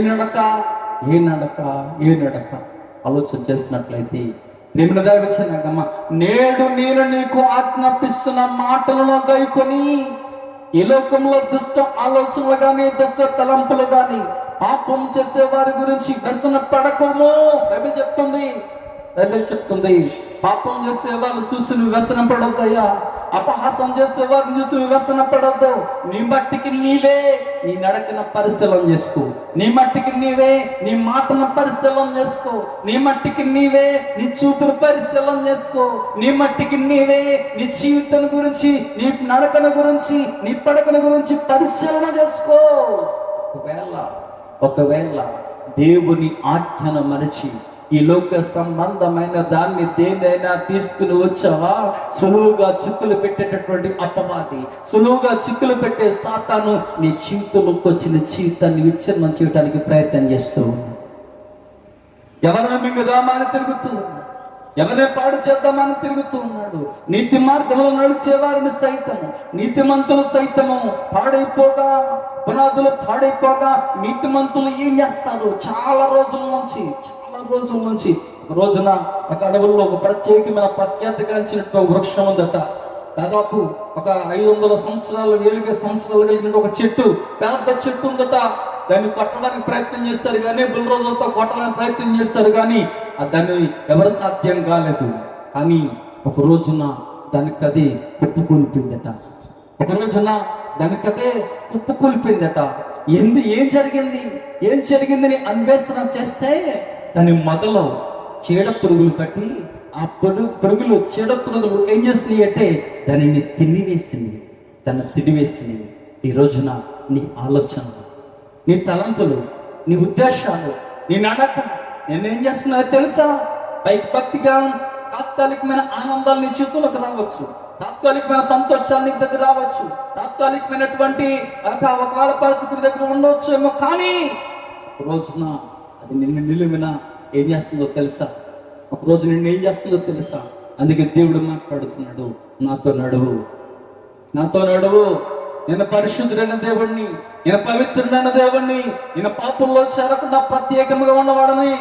నడక ఆలోచన చేసినట్లయితే నేడు నేను నీకు ఆజ్ఞాపిస్తున్న మాటలను గైకొని ఈ లోకంలో దుష్ట ఆలోచనలు గాని దుష్ట తలంపులు గాని పాపం చేసే వారి గురించి వ్యసన పడకము. బైబిల్ చెప్తుంది పాపం చేసే వాళ్ళు చూసి నువ్వు వ్యసన పడొద్దయ్యా, అపహాసం చేసే వారిని చూసి నువ్వు వ్యసన పడొద్దు. నీ మట్టికి నీవే నీ నడకన పరిశీలన చేసుకో, నీ మట్టికి నీవే నీ మాటను పరిశీలన చేసుకో, నీ మట్టికి నీవే నీ చూతులు పరిశీలన చేసుకో, నీ మట్టికి నీవే నీ జీవితం గురించి, నీ నడకన గురించి, నీ పడకన గురించి పరిశీలన చేసుకో. ఒకవేళ దేవుని ఆజ్ఞను మరచి ఈ లోక సంబంధమైన దాన్ని దేనైనా తీసుకుని వచ్చావా, సులువుగా చిక్కులు పెట్టేటటువంటి అపవాది, సులువుగా చిక్కులు పెట్టే సాతాను నీ జీవితంలోకి వచ్చిన జీవితాన్ని విచ్ఛిన్నం చేయడానికి ప్రయత్నం చేస్తూ ఎవరిని మింగుదామని తిరుగుతూ ఉన్నాడు, ఎవరిని పాడు చేద్దామని తిరుగుతూ ఉన్నాడు. నీతి మార్గంలో నడిచే వారిని సైతము, నీతిమంతులు సైతము పాడైపోగా, పునాదులు పాడైపోగా నీతిమంతులు ఏం చేస్తారు? చాలా రోజుల నుంచి ఒక రోజున ఒక అడవుల్లో ఒక ప్రత్యేకమైన ప్రఖ్యాతి కలిగినటువంటి వృక్షం ఉందట. దాదాపు ఒక 500 సంవత్సరాలు కలిగిన ఒక చెట్టు, పెద్ద చెట్టు ఉందట. దాన్ని కొట్టడానికి ప్రయత్నం చేస్తారు కానీ, బుల్రోజులతో కొట్టడానికి ప్రయత్నం చేస్తారు కానీ దాన్ని ఎవరు సాధ్యం కాలేదు. కానీ ఒక రోజున దానికి అది కుప్పకూలిపోయిందట. ఏం జరిగిందని అన్వేషణ చేస్తే దాని మొదలు చీడ పురుగులు పట్టి, ఆ చీడ పురుగులు ఏం చేసినాయి అంటే దానిని తినివేసినవి. ఈ రోజున నీ ఆలోచనలు, నీ తలంపులు, నీ ఉద్దేశాలు, నీ నడక నేనేం చేస్తున్నాయో తెలుసా? పైకి భక్తిగా తాత్కాలికమైన ఆనందాలు నీ చేతులకు రావచ్చు, తాత్కాలికమైన సంతోషాలు నీకు దగ్గర రావచ్చు, తాత్కాలికమైనటువంటి ఒకవేళ పరిస్థితుల దగ్గర ఉండవచ్చు ఏమో, కానీ ఒక రోజున అది నిన్ను నిలువున ఏం చేస్తుందో తెలుసా? అందుకే దేవుడు మాట్లాడుతున్నాడు, నాతో నడువు, నేను పరిశుద్ధుడైన దేవుణ్ణి, నేను పవిత్రుడైన దేవుణ్ణి, నేను పాపంలో చేరకుండా ప్రత్యేకంగా ఉన్నవాడని,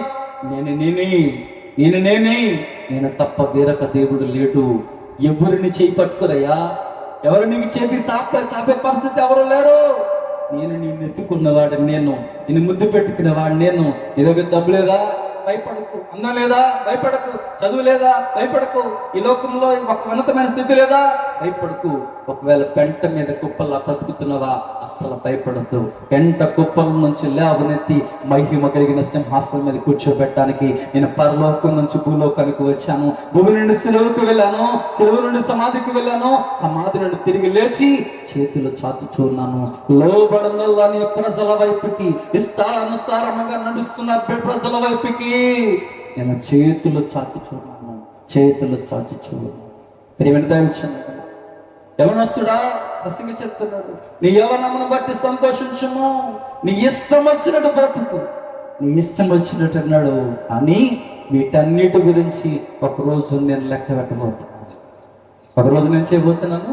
నేను తప్ప వేరొక దేవుడు లేడు. ఎవరిని చేయి పట్టుకురయ్యా, ఎవరు నీకు చేతి చాపే పరిస్థితి ఎవరు లేరు. నేను ఎత్తుకున్నవాడు, నేను ముద్దు పెట్టుకునేవాడు, నేను నీ దగ్గర డబ్బు లేదా, భయపడకు. అందం లేదా? భయపడకు. చదువు లేదా? భయపడకు. ఈ లోకంలో ఒక ఉన్నతమైన స్థితి లేదా? భయపడకు. ఒకవేళ పెంట మీద కుప్పలా బ్రతుకుతున్నవా? అస్సలు భయపడద్దు. పెంట కుప్పల నుంచి లేవనెత్తి మహిమ కలిగిన సింహాసనం మీద కూర్చోబెట్టడానికి నేను పరలోకం నుంచి భూలోకానికి వచ్చాను. భూమి నుండి సిలువకు వెళ్ళాను, సిలువ నుండి సమాధికి వెళ్ళాను, సమాధి నుండి తిరిగి లేచి చేతులు చాచుచున్నాను. లోబడనల్లని ప్రజల వైపుకి, ఇష్టానుసారంగా నడుస్తున్న ప్రజల వైపుకి నేను చేతులు చాచుచున్నాను, చేతులు చాచుచున్నాను. ప్రియమైన దైవజనుడా, యవనస్తుడా ప్రసంగి చెప్తున్నాడు, నీ యవనమును బట్టి సంతోషించుము, నీ ఇష్టం వచ్చినట్టు బ్రతుకు, నీ ఇష్టం వచ్చినట్టు అన్నాడు. అని వీటన్నిటి గురించి ఒకరోజు నేను లెక్క పెట్టబోతున్నాను. ఒకరోజు నేను చేయబోతున్నాను.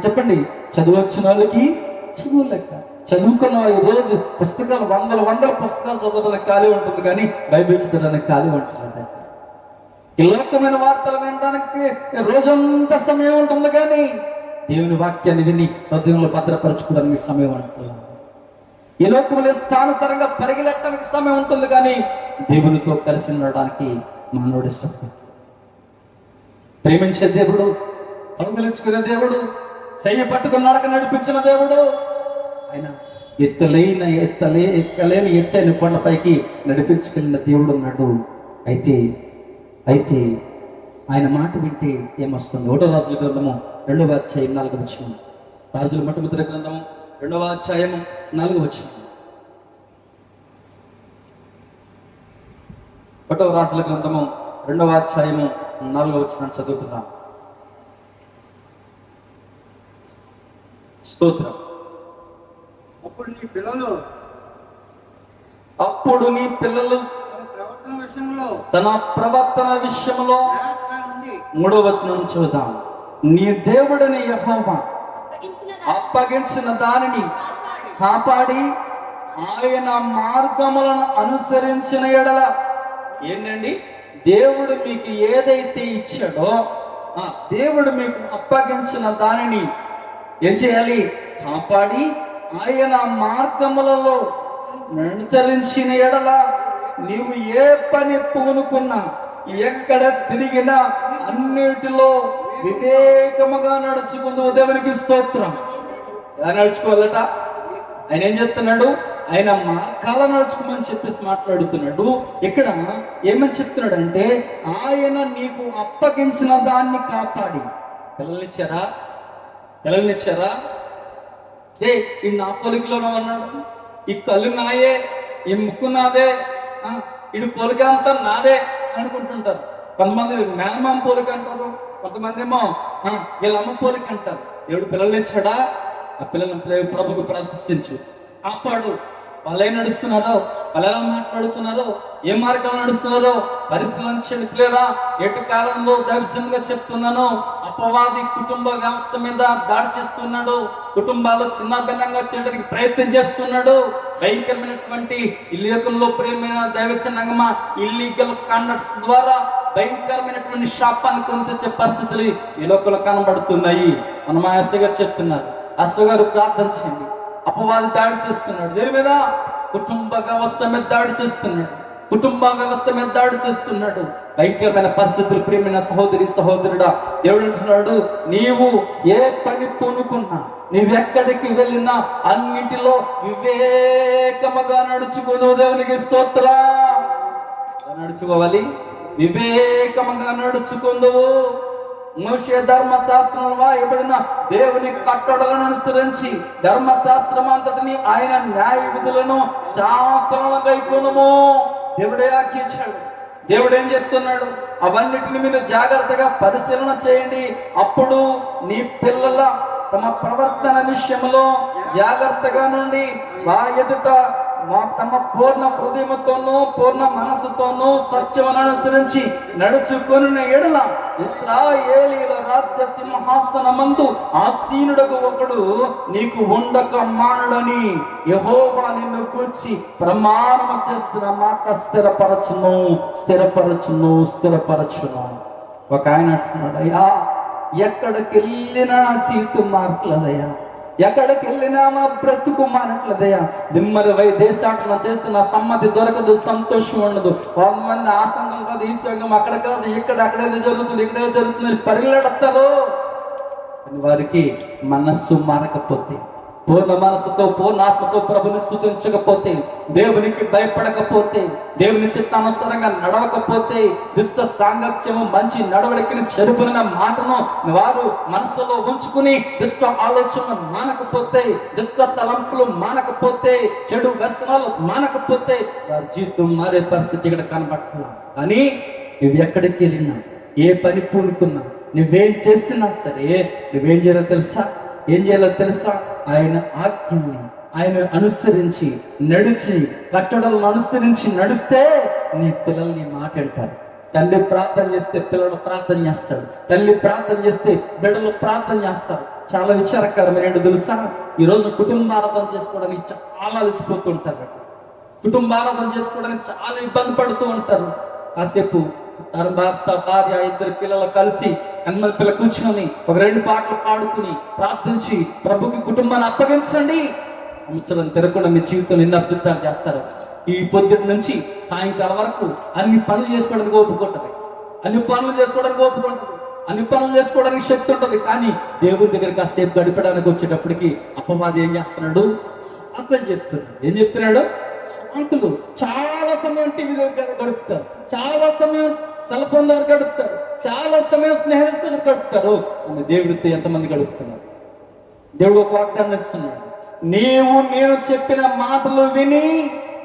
చెప్పండి. చదువు వచ్చిన వాళ్ళకి చదువు లెక్క, చదువుకున్న ఈ రోజు పుస్తకాలు వందల పుస్తకాలు చదవడానికి ఖాళీ ఉంటుంది, కానీ బైబిల్ చదవడానికి ఖాళీ ఉంటుంది. ఈ లోకమైన వార్తలు వినడానికి రోజంతా సమయం ఉంటుంది, కానీ దేవుని వాక్యాన్ని విని హృదయంలో భద్రపరచుకోవడానికి సమయం ఉంటుంది. ఈ లోకంలో ఇష్టానుసారంగా పరిగెత్తడానికి సమయం ఉంటుంది, కానీ దేవునితో కలిసి ఉండడానికి మానవుడు ఇష్టపడతాడు. ప్రేమించే దేవుడు, కౌగిలించుకునే దేవుడు, చెయ్యి పట్టుకుని నడక నడిపించిన దేవుడు, ఆయన ఎక్కలేని ఎత్తైన కొండపైకి నడిపించుకెళ్ళిన దేవుడు ఉన్నాడు. అయితే ఆయన మాట వింటే ఏమొస్తుంది? 1వ రాజుల గ్రంథము 2వ అధ్యాయం 4వ వచనం. రాజుల మొట్టమొదటి గ్రంథము 2వ అధ్యాయము 4వ వచనం. 1వ రాజుల గ్రంథము 2వ అధ్యాయము 4వ వచనం చదువుకుందాం. స్తోత్రం. అప్పుడు నీ పిల్లలు తన ప్రవర్తన విషయంలో 3వ వచనం చూద్దాం. నీ దేవుడిని యెహోవా అప్పగించిన దానిని కాపాడి ఆయన మార్గములను అనుసరించిన ఎడల, ఏంటండి, దేవుడు మీకు ఏదైతే ఇచ్చాడో ఆ దేవుడు మీకు అప్పగించిన దానిని ఏం చేయాలి? కాపాడి ఆయన మార్గములలో అనుసరించిన ఎడల, నీవు ఏ పని పూనుకున్నా, ఎక్కడ తిరిగినా అన్నిటిలో వివేకముగా నడుచుకుంటూ దేవునికి స్తోత్రం. ఎలా నడుచుకోవాలట? ఆయన ఏం చెప్తున్నాడు? ఆయన మార్గాల నడుచుకోమని చెప్పేసి మాట్లాడుతున్నాడు. ఇక్కడ ఏమని చెప్తున్నాడు అంటే, ఆయన నీకు అప్పగించిన దాన్ని కాపాడి. పిల్లల్నిచ్చారా? ఈ నా పొలికలోనూ అన్నాడు, ఈ కళ్ళు నాయే, ఈ ముక్కు నాదే, ఇడు పోలిక అంతా నాదే అనుకుంటుంటారు. కొంతమంది మేనమామ పోలిక అంటారు, కొంతమంది ఏమో వీళ్ళ అమ్మ పోలిక అంటారు. దేవుడు పిల్లల్నిచ్చాడా? ఆ పిల్లలను ప్రభుకు ప్రార్థించు, కాపాడు. వాళ్ళు ఏం నడుస్తున్నారో, వాళ్ళు ఎలా మాట్లాడుతున్నారో, ఏ మార్గంలో నడుస్తున్నారో పరిశీలించలేరా? ఎటు కాలంలో దైవజనంగా చెప్తున్నాను, అపవాది కుటుంబ వ్యవస్థ మీద దాడి చేస్తున్నాడు, కుటుంబాల్లో చిన్న భిన్నంగా చేయడానికి ప్రయత్నం చేస్తున్నాడు. భయంకరమైనటువంటి ఇల్లీగల్లో ప్రేమైన దైవజనంగా ఇల్లీగల్ కాండక్ట్స్ ద్వారా భయంకరమైనటువంటి శాపాన్ని కొని తెచ్చే పరిస్థితులు ఈ లోకంలో కనబడుతున్నాయి. మన మాయస్య గారు చెప్తున్నారు, అసలు గారు ప్రార్థన చేయండి. అపవాది దాడి చేస్తున్నాడు, దేని మీద? కుటుంబ వ్యవస్థ మీద దాడి చేస్తున్నాడు. భయంకరమైన పరిస్థితులు. ప్రియమైన సహోదరి సహోదరుడా, దేవుడు అంటున్నాడు, నీవు ఏ పని పూనుకున్నా, నీవెక్కడికి వెళ్ళినా అన్నింటిలో వివేకముగా నడుచుకును. దేవునికి స్తోత్రం. నడుచుకోవాలి, వివేకముగా నడుచుకుందువు. మోషే ధర్మశాస్త్రంలో రాయబడిన దేవుని కట్టడలను అనుసరించి ధర్మశాస్త్రం అంతటిని, ఆయన న్యాయ విధులను శాస్త్రాలను గైకొనుము. దేవుడే ఆజ్ఞించాడు. దేవుడు ఏం చెప్తున్నాడు? అవన్నిటిని మీరు జాగ్రత్తగా పరిశీలన చేయండి. అప్పుడు నీ పిల్లల తమ ప్రవర్తన విషయంలో జాగ్రత్తగా నుండి ఎదుట తమ పూర్ణ హృదయముతోనూ పూర్ణ మనసుతోనూ సత్యమును అనుసరించి నడుచుకొని ఎడల ఇశ్రాయేలీయుల రాజ్య సింహాసనమందు ఆసీనుడకు ఒకడు నీకు ఉండక మానుడని యెహోవా నిన్ను గూర్చి ప్రమాణము చేసిన మాట స్థిరపరచును. ఒక ఆయన అంటున్నాడు, అయ్యా ఎక్కడికి వెళ్ళినా జీవితం మార్పులదయ్యా, ఎక్కడికి వెళ్ళినా మా బ్రతుకు మానట్లేదయ్యా. దిమ్మరి దేశాటన చేస్తున్న సమ్మతి దొరకదు, సంతోషం ఉండదు. కొంతమంది ఆ సంఘం కాదు, ఈ సంఘం అక్కడ కాదు, అక్కడేదో జరుగుతుంది, ఇక్కడేదో జరుగుతుంది పరిగెడతారు. వారికి మనస్సు మారకపోతే, పూర్ణ మనసుతో పూర్ణ ఆత్మతో ప్రభుని స్తుతించకపోతే, దేవునికి భయపడకపోతే, దేవుని చిత్తానుసారంగా నడవకపోతే, దుష్ట సాంగత్యము మంచి నడవడికని చెరుపున మాటను వారు మనసులో ఉంచుకుని దుష్ట ఆలోచనలు మానకపోతే, దుష్ట తలంపులు మానకపోతే, చెడు వ్యసనాలు మానకపోతే వారి జీవితం మారే పరిస్థితి ఇక్కడ కనబడుతున్నాం. కానీ నువ్వు ఎక్కడికి వెళ్ళినా, ఏ పని పూనుకున్నా, నువ్వేం చేసినా సరే నువ్వేం చేయాలో తెలుసా? ఏం చేయాలో తెలుసా? ఆయన ఆజ్ఞని ఆయన అనుసరించి నడిచి, కట్టడలను అనుసరించి నడిస్తే నీ పిల్లలు నీ మాట అంటారు. తల్లి ప్రార్థన చేస్తే పిల్లలు ప్రార్థన చేస్తాడు, తల్లి ప్రార్థన చేస్తే బిడ్డలు ప్రార్థన చేస్తారు. చాలా విచారకరమైన ఏంటో తెలుసా? ఈ రోజు కుటుంబారాధన చేసుకోవడానికి చాలా అలసిపోతుంటారు, కుటుంబారాధన చేసుకోవడానికి చాలా ఇబ్బంది పడుతూ ఉంటారు. కాసేపు భర్త భార్య ఇద్దరు పిల్లలు కలిసి ఎనిమిది పిల్లలు కూర్చొని ఒక 2 పాటలు పాడుకుని ప్రార్థించి ప్రభుకి కుటుంబాన్ని అప్పగించండి. సంవత్సరం తిరగకుండా మీ జీవితంలో ఎన్ని అద్భుతాలు చేస్తారు. ఈ పొద్దుటి నుంచి సాయంకాలం వరకు అన్ని పనులు చేసుకోవడానికి ఓపుకుంటది, అన్ని పనులు చేసుకోవడానికి శక్తి ఉంటుంది. కానీ దేవుడి దగ్గర కాసేపు గడపడానికి వచ్చేటప్పటికి అపవాది ఏం చేస్తున్నాడు? సాకులు చెప్తున్నాడు. ఏం చెప్తున్నాడు? సాకులు. చాలా సమయం టీవీ దగ్గర గడుపుతారు, చాలా సమయం సెల్ ఫోన్ దగ్గర గడుపుతారు, చాలా సమయం స్నేహితులతో గడుపుతారు. దేవుడితో ఎంతమంది గడుపుతున్నారు? దేవుడు ఒక వాగ్దానం ఇస్తున్నాడు. నేను చెప్పిన మాటలు విని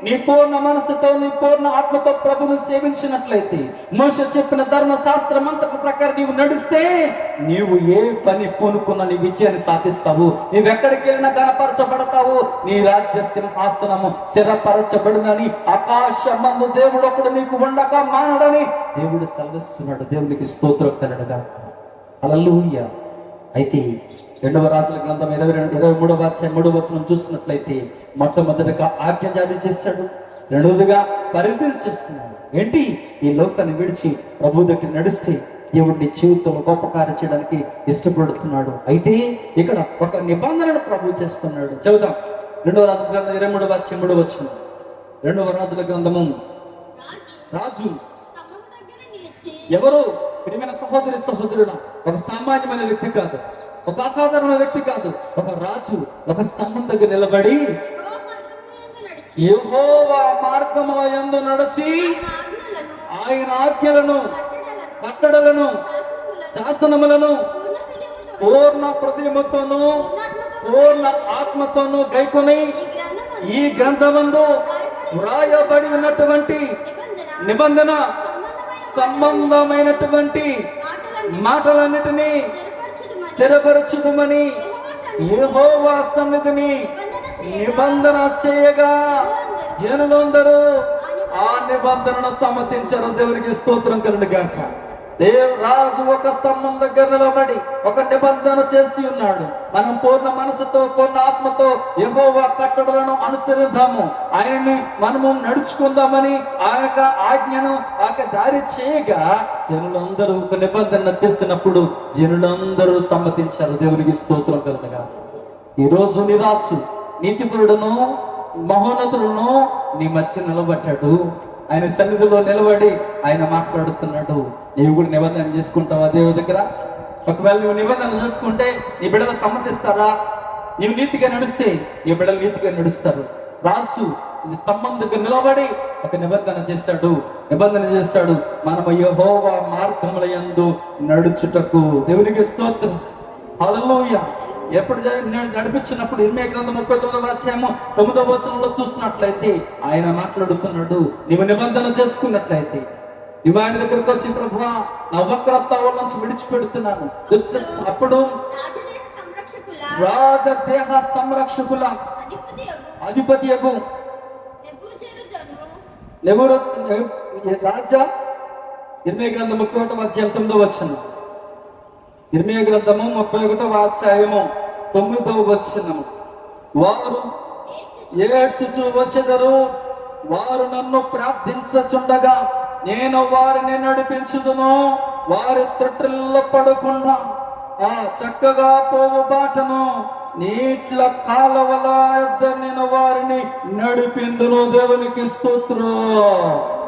నీ పూర్ణ మనసుతో, నీ పూర్ణ ఆత్మతో ప్రభును సేవించినట్లయితే, మోషే చెప్పిన ధర్మశాస్త్రం అంతటి ప్రకారం నీవు నడిస్తే, నీవు ఏ పని పూనుకున్నా నీ విజయాన్ని సాధిస్తావు. నీవెక్కడికి వెళ్ళినా గణపరచబడతావు. నీ రాజ్య సింహాసనము స్థిరపరచబడునని ఆకాశమందు దేవుడు ఒకడు నీకు ఉండగా మానడని దేవుడు సెలవిస్తున్నాడు. దేవునికి స్తోత్రం కలడుగా. హల్లెలూయా. అయితే 2వ రాజుల గ్రంథం 23వ అధ్యాయం 3వ వచనం చూసినట్లయితే, మొట్టమొదటిగా ఆజ్ఞ జారీ చేశాడు, రెండవదిగా పరిధులు చేస్తున్నాడు. ఏంటి? ఈ లోకాన్ని విడిచి ప్రభు దగ్గర నడిస్తే దేవుడిని జీవితంలో గొప్ప కార్యం చేయడానికి ఇష్టపడుతున్నాడు. అయితే ఇక్కడ ఒక నిబంధనను ప్రభు చేస్తున్నాడు. చెబుదాం. 2వ రాజుల గ్రంథం 23వ అధ్యాయం 3వ వచనం. 2వ రాజుల గ్రంథము. రాజు ఎవరు? ప్రియమైన సహోదరి సహోదరుడు, ఒక సామాన్యమైన వ్యక్తి కాదు, ఒక అసాధారణ వ్యక్తి కాదు, ఒక రాజు ఒక స్తంభం దగ్గర నిలబడి యెహోవా మార్గముల యందు నడిచి ఆయన ఆజ్ఞలను, కట్టడలను, శాసనములను పూర్ణ హృదయముతోను పూర్ణ ఆత్మతోను గైకొని ఈ గ్రంథమందు వ్రాయబడి ఉన్నటువంటి నిబంధన సంబంధమైనటువంటి మాటలన్నిటినీ స్థిరపరచుదుమని యెహోవా సన్నిధిని నిబంధన చేయగా జనులందరూ ఆ నిబంధనను సమ్మతించారు. దేవునికి స్తోత్రం కలుగుగాక. రాజు ఒక స్తంభం దగ్గర నిలబడి ఒక నిబంధన చేసి ఉన్నాడు. మనం పూర్ణ మనసుతో పూర్ణ ఆత్మతో యెహోవా కట్టడలను అనుసరిద్దాము, ఆయన్ని మనము నడుచుకుందామని ఆ యొక్క ఆజ్ఞను ఆ దారి చేయగా జనులందరూ ఒక నిబంధన చేసినప్పుడు జనులందరూ సమ్మతించారు. దేవునికి స్తోత్రం కలుగుగా. ఈరోజు నీ రాజు నీతిపరుడును మహోన్నతుడును నీ మధ్య నిలబడ్డాడు. ఆయన సన్నిధిలో నిలబడి ఆయన మాట్లాడుతున్నాడు. నీవు కూడా నిబంధన చేసుకుంటావా దేవుడి దగ్గర? ఒకవేళ నువ్వు నిబంధన చేసుకుంటే నీ బిడ్డలు సమ్మతిస్తారా? నీవు నీతిగా నడిస్తే నీ బిడ్డలు నీతిగా నడుస్తారు. రాజు స్తంభం దగ్గర నిలబడి ఒక నిబంధన చేస్తాడు. మనము యెహోవా మార్గముల యందు నడుచుటకు. దేవునికి స్తోత్రం. హల్లెలూయా. ఎప్పుడు నడిపించినప్పుడు 8వ గ్రంథం 39వ అధ్యాయము 9వ వచనంలో చూసినట్లయితే ఆయన మాట్లాడుతున్నాడు. నీవు నిబంధన చేసుకున్నట్లయితే, నువ్వు ఆయన దగ్గరకు వచ్చి ప్రభువా నా వక్రత్వం నుంచి విడిచిపెడుతున్నాను. అప్పుడు రాజదేహ సంరక్షకుల అధిపతియగు రాజా 8వ గ్రంథం 31వ అధ్యాయం 9వ వచనం. 8వ గ్రంథము 31వ అధ్యాయము 9వ వచనము. వారు ఏడ్చుచూ వచ్చెదరు, వారు నన్ను ప్రార్థించుచుండగా నేను వారిని నడిపించుదును. వారి తొట్టిల్లో పడకుండా ఆ చక్కగా పోవు బాటను నీట్ల కాలవల యొద్ద నేను వారిని నడిపిందును. దేవునికి స్తోత్రం.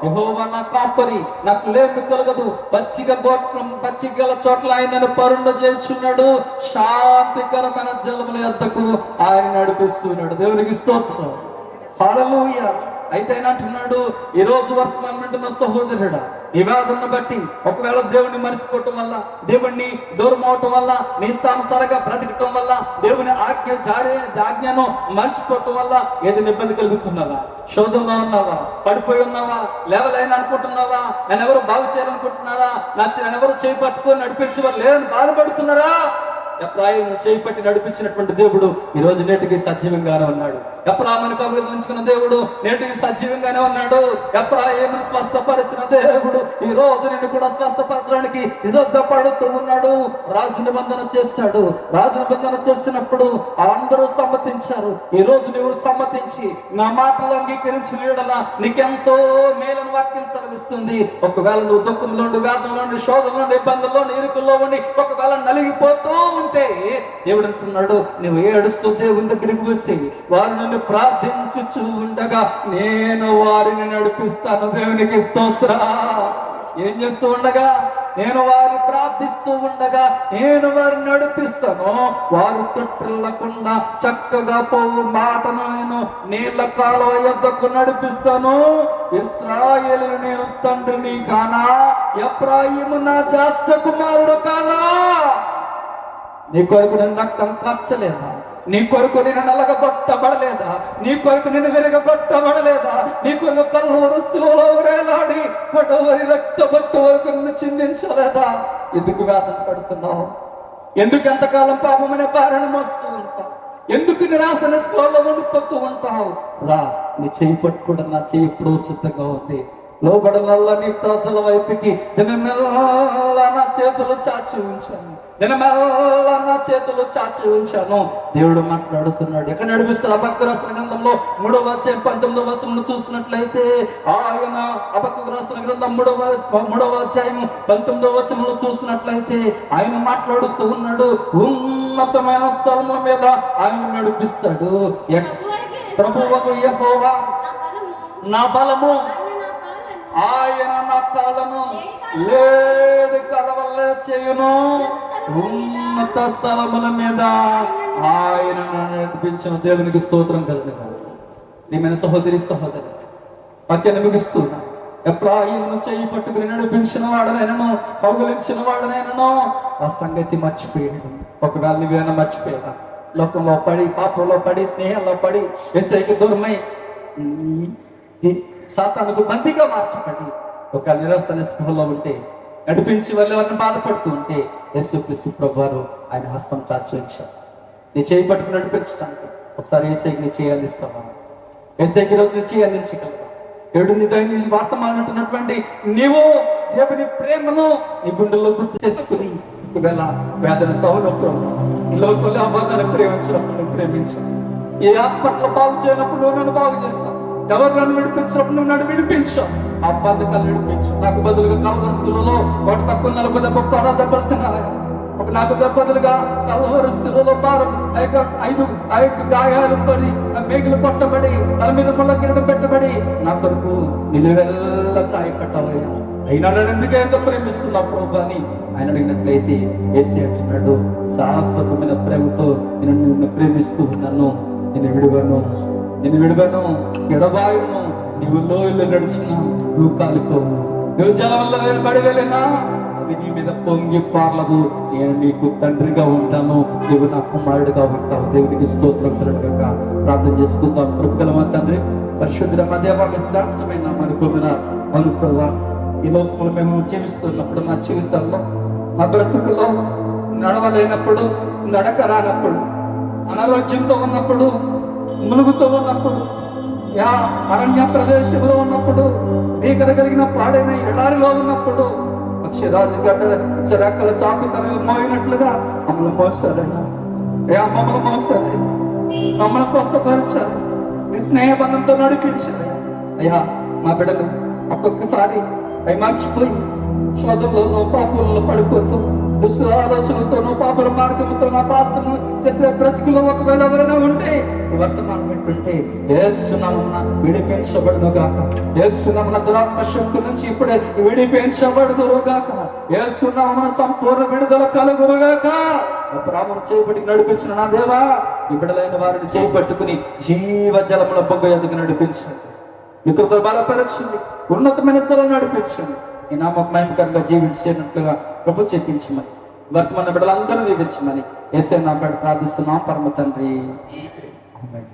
యెహోవా నా కాపరి, నాకు లేమి కలగదు. పచ్చిగల చోట్ల ఆయన నన్ను పరుండ చేయుచున్నాడు. శాంతికరమైన జలముల యొద్దకు ఆయన నడిపిస్తున్నాడు. దేవునికి స్తోత్రం. హల్లెలూయా. అయితే ఆయన అంటున్నాడు, ఈ రోజు వర్తమానం వింటున్న సహోదరుడా, ఈ వేదనను బట్టి ఒకవేళ దేవుణ్ణి మర్చిపోవటం వల్ల, దేవుణ్ణి దూరం అవటం వల్ల, నీ స్థానుసారంగా బ్రతకటం వల్ల, దేవుని ఆజ్ఞను మర్చిపోవటం వల్ల ఏదైనా ఇబ్బంది కలుగుతున్నావా? శోధనలో ఉన్నావా? పడిపోయి ఉన్నావా? లేవలేని అనుకుంటున్నావా? నేను ఎవరు బాగు చేయాలనుకుంటున్నారా? నేను ఎవరు చేయి పట్టుకొని నడిపించేవారు లేదని బాధపడుతున్నారా? ఎఫ్రాయిమును చేయిపట్టి నడిపించినటువంటి దేవుడు ఈ రోజు నేటికి సజీవంగానే ఉన్నాడు. ఎఫ్రాయిమును కబలించుకున్న దేవుడు నేటికి సజీవంగానే ఉన్నాడు. ఎఫ్రాయిమును స్వస్థపరిచిన దేవుడు ఈ రోజు నిన్ను కూడా స్వస్థపరచడానికి నిజపడుతూ ఉన్నాడు. రాజు నిబంధన చేశాడు. రాజు నిబంధన చేసినప్పుడు అందరూ సమ్మతించారు. ఈ రోజు నువ్వు సమ్మతించి నా మాటలు అంగీకరించిన యెడల నీకెంతో మేలను వాక్యం సెలవిస్తుంది. ఒకవేళ నువ్వు దుఃఖంలో ఉండి, వేదనలో ఉండి, శోధనలో ఉండి, ఇబ్బందుల్లో ఇరుకుల్లో ఉండి ఒకవేళ నలిగిపోతూ ఉంటే దేవుడు అంటున్నాడు, నువ్వు ఏడుస్తూ దేవుని దగ్గరికి వస్తే వారు నన్ను ప్రార్థించుచూ ఉండగా నేను వారిని నడిపిస్తాను. దేవునికి స్తోత్ర. ఏం చేస్తూ ఉండగా? నేను వారిని ప్రార్థిస్తూ ఉండగా నేను వారిని నడిపిస్తాను. వారు తొట్టిల్లకుండా చక్కగా పోవు మాటను నేను నీళ్ల కాలువ యొద్దకు నడిపిస్తాను. ఇశ్రాయేలు నేను తండ్రిని కానా? ఎఫ్రాయిము నా జ్యేష్ఠ కుమారుడు కానా? నీ కొరకు నేను రక్తం కార్చలేదా? నీ కొరకు నేను నలగొట్టబడలేదా? నీ కొరకు నేను వెలుగొట్టబడలేదా? నీ కొరకు కల్వరి శిలువలో వేలాడి కడవరి రక్తబట్టు వరకు నిన్ను చిందించలేదా? ఎందుకు వేదన పడుతున్నావు? ఎందుకు ఎంతకాలం పాపమైన భార్యను మోస్తూ ఉంటావు? ఎందుకు నిరాశ నిస్పృహలో ఉండిపోతూ ఉంటావు? రా, నీ చేయి పట్టుకుంటే నా చేయి ఎప్పుడూ సిద్ధంగా ఉంది. లోబడనల్లా నీ ప్రజల వైపుకి దినమెల్లా నా చేతులు చాచి ఉంచాను. దినమెల్లా నా చేతులు చాచి ఉంచాను. దేవుడు మాట్లాడుతున్నాడు. ఎక్కడ నడిపిస్తారు? హబక్కూకు రాసిన గ్రంథంలో 3వ అధ్యాయం 19వ వచనం చూసినట్లయితే ఆయన హబక్కూకు రాసిన గ్రంథం 3వ అధ్యాయం 19వ వచనంలో చూసినట్లయితే ఆయన మాట్లాడుతూ ఉన్నాడు. ఉన్నతమైన స్థలముల మీద ఆయన నడిపిస్తాడు. ప్రభువకు యెహోవా నా బలము, ఆయన నా కాళ్ళను లేడి కలవల్లే చేయును. ఉన్నత స్థలముల మీద ఆయన నడిపించిన దేవునికి స్తోత్రం కలుగును. నిన్న సహోదరి వాక్యాన్ని ముగిస్తున్నా. ఎఫ్రాయిమును చేయి పట్టుకుని నడిపించిన వాడనైనను, కౌగిలించిన వాడనైనను ఆ సంగతి మర్చిపోయాడు. ఒకవేళ నువ్వేమైనా మర్చిపోయావా? లోకంలో పడి, పాపంలో పడి, స్నేహంలో పడి, యేసుకి దూరమై సాతానుకు బందీగా మార్చబడి ఒక నిరాశ నిస్పృహలో ఉంటే, నడిపించి వాళ్ళు ఎవరిని బాధపడుతూ ఉంటే యేసుక్రీస్తు ప్రభువారు ఆయన హస్తం చాచి ఉంచారు. నీ చేయి పట్టుకుని నడిపించడానికి ఒకసారి యేసయ్యకి నీ చేయి అందిస్తావా? యేసయ్యకి రోజు నీ చేయి అందించగలవా? దేవుడు నీ దైవ వార్త మాట్లాడుతున్నటువంటి నీవు దేవుని ప్రేమను నీ గుండెల్లో గుర్తు చేసుకుని ఒకవేళ వేదనతో ఉన్నప్పుడు, ఈ లోకంలో అమ్మాయిని ప్రేమించినప్పుడు నువ్వు ప్రేమించావు. ఈ హాస్పిటల్ బాగు చేయనప్పుడు నువ్వు నన్ను బాగు చేస్తావు. ఎవరు నన్ను విడిపించినప్పుడు నువ్వు నన్ను విడిపించావు. ఆ బంధకాలు విడిపించు. నాకు బదులుగా కలవరస్తులలో వాడు తక్కువ 40 దెబ్బ దెబ్బలుతున్నారా? ఒక నాకు దెబ్బలుగా కలవరస్తులలో భారం 5 గాయాలు పడి, మేకులు కొట్టబడి, తల మీద ముళ్ళ కిరీటం పెట్టబడి నా కొరకు నిలువెల్ల కాయ కట్టవైనా అయినా నన్ను ఎందుకు ఎంతో ప్రేమిస్తున్నా ప్రభు అని ఆయన అడిగినట్లయితే యేసయ్య అంటున్నాడు, శాశ్వతమైన ప్రేమతో నేను నిన్ను ప్రేమిస్తూ ఉన్నాను. నేను విడువను, ఎడబాయును. నువ్వు లోయలో నడిచిన నువ్వు కాలిపోవు. నువ్వు జలంలో పడి వెళ్ళినా అది నీ మీద పొంగి పార్లదు. నేను నీకు తండ్రిగా ఉంటాను, నువ్వు నా కుమారుడిగా ఉంటావు. దేవునికి స్తోత్రం కలుగుగా ప్రార్థన చేసుకుందాం. కృపగల మా తండ్రి, పరిశుద్ధుల మధ్య శ్రేష్టమైన అనుకోమైన అనుప్రభ, ఈ లోకంలో మేము జీవిస్తున్నప్పుడు మా జీవితాల్లో, మా బ్రతుకులో నడవలేనప్పుడు, నడక రానప్పుడు, అనారోగ్యంతో ఉన్నప్పుడు, ములుగుతూ ఉన్నప్పుడు, అరణ్య ప్రదేశంలో ఉన్నప్పుడు, భీకర కలిగిన పాడైన ఎడారిలో ఉన్నప్పుడు, పక్షిరాజు గడ్డ రెక్కల చాకు తనని మోయినట్లుగా మమ్మల్ని మోసారైనా, మమ్మల్ని మోసారు, మమ్మల్ని స్వస్థపరిచారు, నీ స్నేహబంధంతో నడిపించారు. అయ్యా మా బిడ్డలు ఒక్కొక్కసారి అవి మర్చిపోయి శోధంలో పాపంలో పడిపోతూ దుష్ట ఆలోచనలతోనూ పాపల మార్గంతో నా పాసను చేసే బ్రతుకులో ఒకవేళ ఎవరైనా ఉంటే ఈ వర్తమానం వింటుంటే ఏసునామమున విడిపించబడును గాక. ఏసునామమున దురాత్మ శక్తి నుంచి ఇప్పుడే విడిపించబడుదురు గాక. ఏసునామమున సంపూర్ణ విడుదల కలుగును గాక. ప్రామును చేపట్టి నడిపించిన నా దేవా, ఈ బిడ్డలైన వారిని చేపట్టుకుని జీవ జలముల బొగ్గ ఎదుగు నడిపించండి. ఇతరులతో బలపరచండి, ఉన్నతమైన స్థలం నడిపించండి. ఈ నామకు మహిమకరంగా జీవించేటట్లుగా ప్రభు చెప్పించమని, వర్తమాన బిడ్డలందరూ దీవించమని యేసయ్య నామమున ప్రార్థిస్తున్నాం పరమ తండ్రి. ఆమేన్.